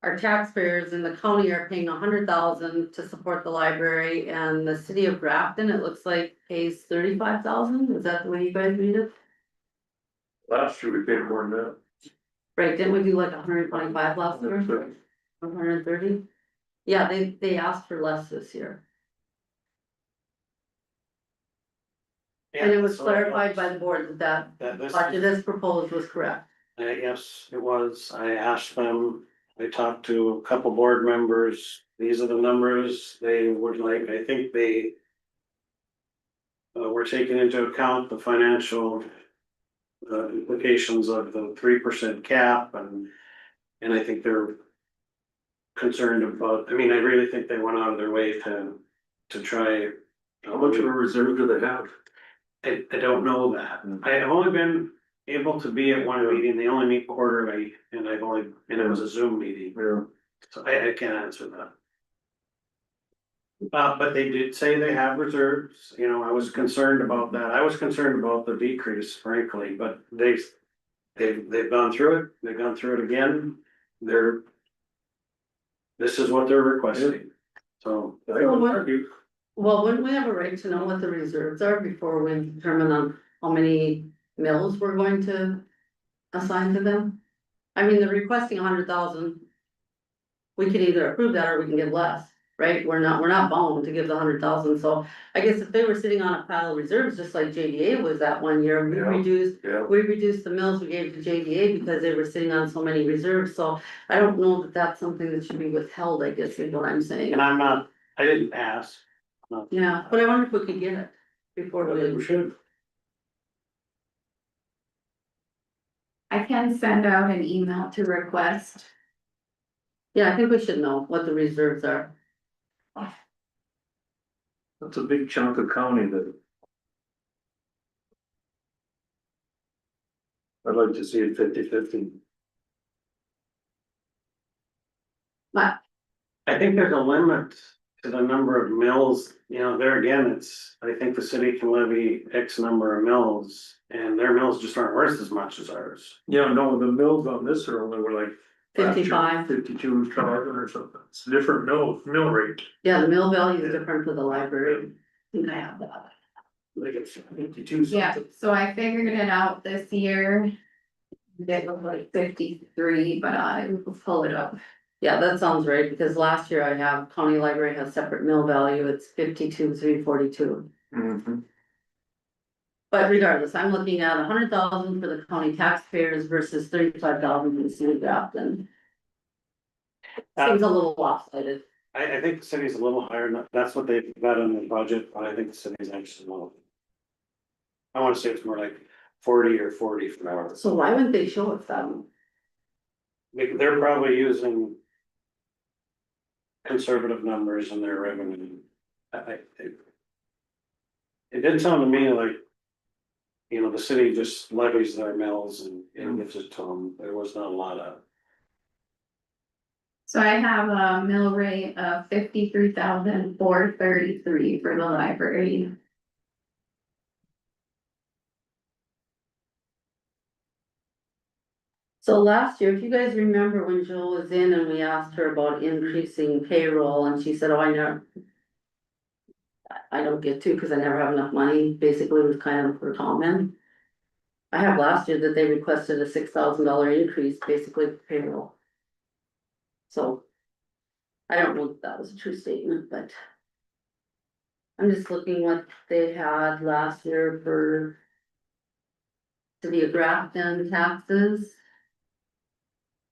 our taxpayers in the county are paying $100,000 to support the library, and the city of Grafton, it looks like pays $35,000, is that the way you guys read it? Last year we paid more than that. Right, didn't we do like 125 last year, 130? Yeah, they asked for less this year, and it was So clarified by the board that That this, budget as proposed was correct. yes, it was, I asked them, I talked to a couple board members, these are the numbers they would like, I think they. Were taking into account the financial. Implications of the 3% cap and I think they're. Concerned about, I mean, I really think they went out of their way to try. How much of a reserve do they have? I don't know that. I have only been able to be at one meeting. They only meet quarterly and and it was a Zoom meeting. Yeah. So I can't answer that. But they did say they have reserves, you know, I was concerned about that. I was concerned about the decrease frankly, but they've gone through it. They've gone through it again. This is what they're requesting. So. I would argue. Well, wouldn't we have a right to know what the reserves are before we determine on how many mills we're going to assign to them? I mean, they're requesting 100,000. We can either approve that or we can give less, right? We're not bound to give the 100,000, so I guess if they were sitting on a pile of reserves, just like JDA was that one year, we Yeah. reduced. Yeah. We reduced the mills we gave to JDA because they were sitting on so many reserves, so I don't know that that's something that should be withheld, I guess is what I'm saying. And I didn't ask. Yeah, but I wonder if we could get it before I think we we, should. I can send out an email to request. yeah, I think we should know what the reserves are. That's a big chunk of county that. I'd like to see it 50-50. But, I think there's a limit to the number of mills, you know, there again, I think the city can levy X number of mills. And their mills just aren't worth as much as ours. Yeah, no, the mills on this are only were like. last year, 55. 52,000 or something, it's a different mill rate. yeah, the mill value is different for the library. I think I have that. Like it's 52 Yeah, something. so I figured it out this year. It was like 53, but I will pull it up. Yeah, that sounds right, because last year I have, county library has separate mill value, it's 52,342. Mhm. But regardless, I'm looking at 100,000 for the county taxpayers versus 35,000 for the city of Grafton. Seems a little lopsided. I think the city's a little higher, that's what they've got in the budget, but I think the city's actually low. I wanna say it's more like 40 or 40 for hours. So why wouldn't they show us that? They're probably using. Conservative numbers in their revenue. It did sound to me like. You know, the city just levies their mills and gives it to them, there was not a lot of. So I have a mill rate of 53,433 for the library. So last year, if you guys remember when Jill was in and we asked her about increasing payroll and she said, oh, I never. I don't get to, cause I never have enough money, basically was kind of her comment. I have last year that they requested a $6,000 increase, basically for payroll. So. I don't know if that was a true statement, but. I'm just looking what they had last year for. City of Grafton taxes.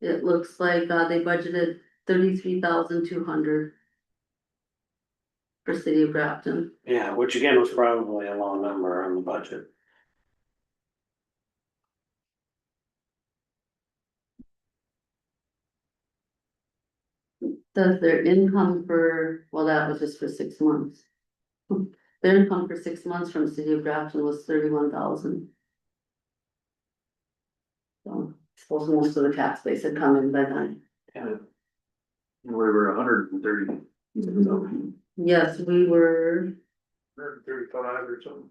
It looks like they budgeted 33,200. For City of Grafton. Yeah, which again was probably a low number on the budget. Does their income for, well, that was just for 6 months. Their income for 6 months from City of Grafton was 31,000. So, suppose most of the tax base had come in by then. We were 130, Yes, we were, 135 or something.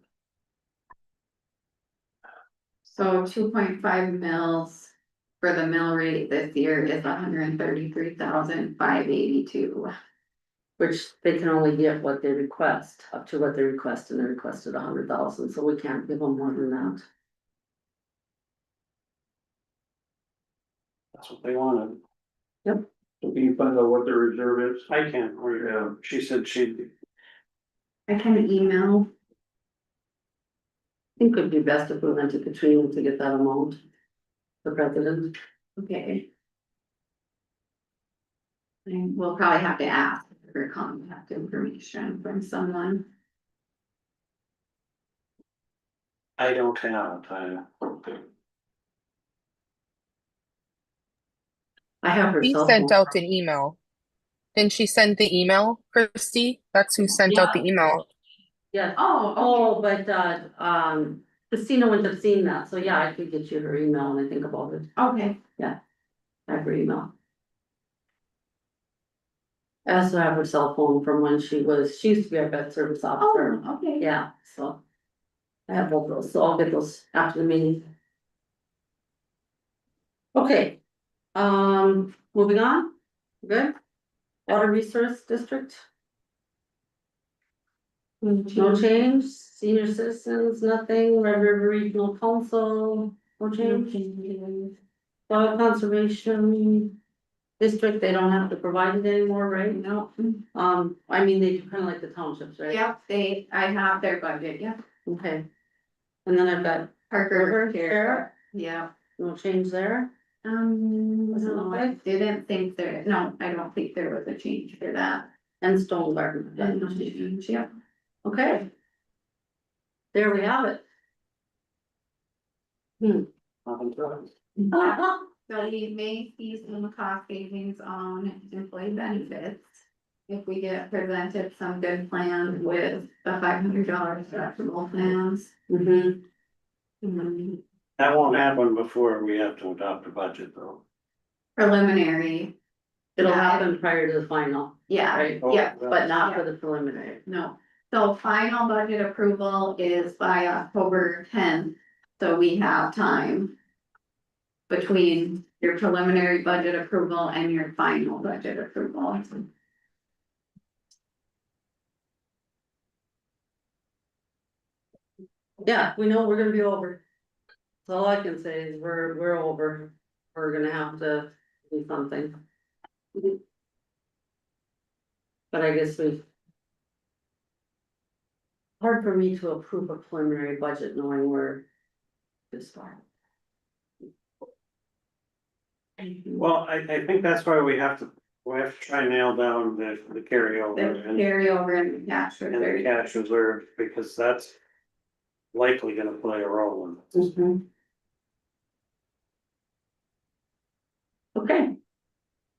So 2.5 mils for the mill rate this year is 133,582. which they can only get what they request, up to what they request, and they requested 100,000, so we can't give them more than that. That's what they wanted. Can you find out what the reserve is? I can't, or, Yeah. she said she'd, I can email. I think it'd be best if we went to Katrina to get that amount. The president, Okay. And we'll probably have to ask for contact information from someone. I don't have, I have her She cell sent phone. out an email. Didn't she send the email, Christie? That's who sent out the email. Yeah, Oh, oh, but, Christina wouldn't have seen that, so yeah, I could get you her email when I think about it, okay. I have her email. I also have her cell phone from when she used to be our vet service officer, Oh, okay. yeah, so. I have both those, so I'll get those after the meeting. Okay, moving on, good. Water Resource District, no change, senior citizens, nothing, Red River Regional Council, no change. Soil Conservation District, they don't have to provide it anymore, right? No, I mean, they do kind of like the townships, right? yep, I have their budget, yeah. Okay. And then I've got Parker, River Sheriff, Sheriff, yeah. no change there. No, I didn't think there, no, I don't think there was a change for that. And Stone Garden. And no change, yep. Okay. There we have it. nothing to it. So we may see some cost savings on employee benefits. If we get presented some good plans with the $500 deductible plans. Mhm. That won't happen before we have to adopt a budget though. Preliminary, It'll Yeah. happen prior to the final, yeah, right? yeah, But not for the preliminary. no. So final budget approval is by October 10th, so we have time between your preliminary budget approval and your final budget approval. Yeah, we know we're gonna be over. That's all I can say is we're over. We're gonna have to do something. But I guess we. Hard for me to approve a preliminary budget knowing we're this far. Well, I think that's why we have to try and nail down the carryover The and carryover and the cash the reserve. cash reserve, because that's likely gonna play a role in this. Mhm. Okay.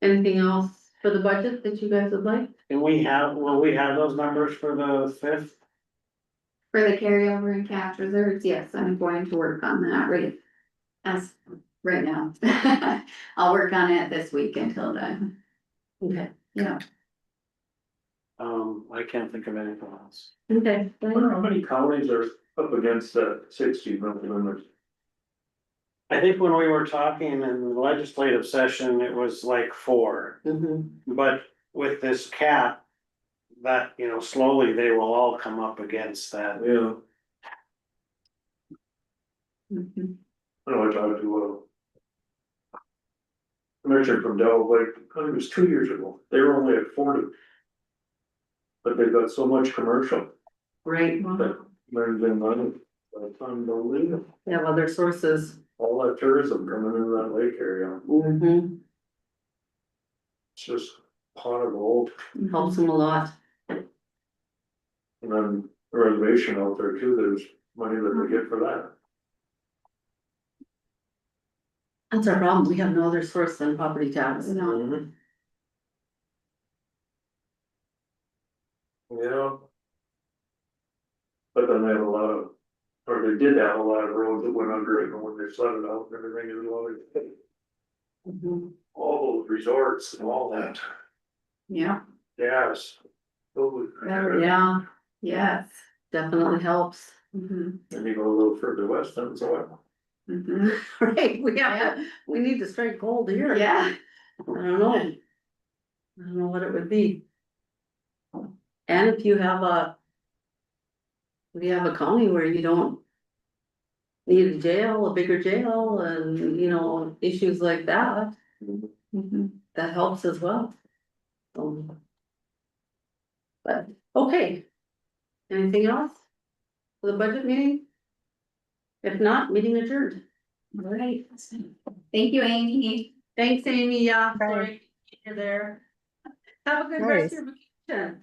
Anything else for the budget that you guys would like? And will we have those numbers for the 5th? For the carryover and cash reserves, yes, I'm going to work on that right now. I'll work on it this week until then, Okay. yeah. I can't think of anything else. Okay. I wonder how many counties are up against that 60 limit. I think when we were talking in the legislative session, it was like 4, Mhm. but with this cap. That, slowly they will all come up against that. Yeah, Mhm. I know I talked to Richard from Delaware, like, I think it was 2 years ago, they were only at 40. But they've got so much commercial, Right, that brings in money, that's unbelievable, they have other sources. all that tourism coming in that lake area, Mhm. it's just pot of gold. Helps them a lot. And then the reservation out there too, there's money that they get for that. That's our problem, we have no other source than property tax. No. Yeah. But then they have a lot of Or they did have a lot of roads that went under it, and when they flooded out, and everything is Mhm. all those resorts and all that, Yeah, gas. yeah, yes. Definitely helps. Mhm, And you go a little further west, then it's oil. mhm. Right, we need to strike gold here. Yeah, I don't know. I don't know what it would be. And if you have a. If you have a county where you don't. Need a jail, a bigger jail, and you know, issues like that, mhm. that helps as well. But, okay. Anything else? For the budget meeting? If not, meeting adjourned. All right. Thank you, Amy. Thanks, Amy, yeah, Bye. sorry, you're there. Have a good No rest worries. of your vacation.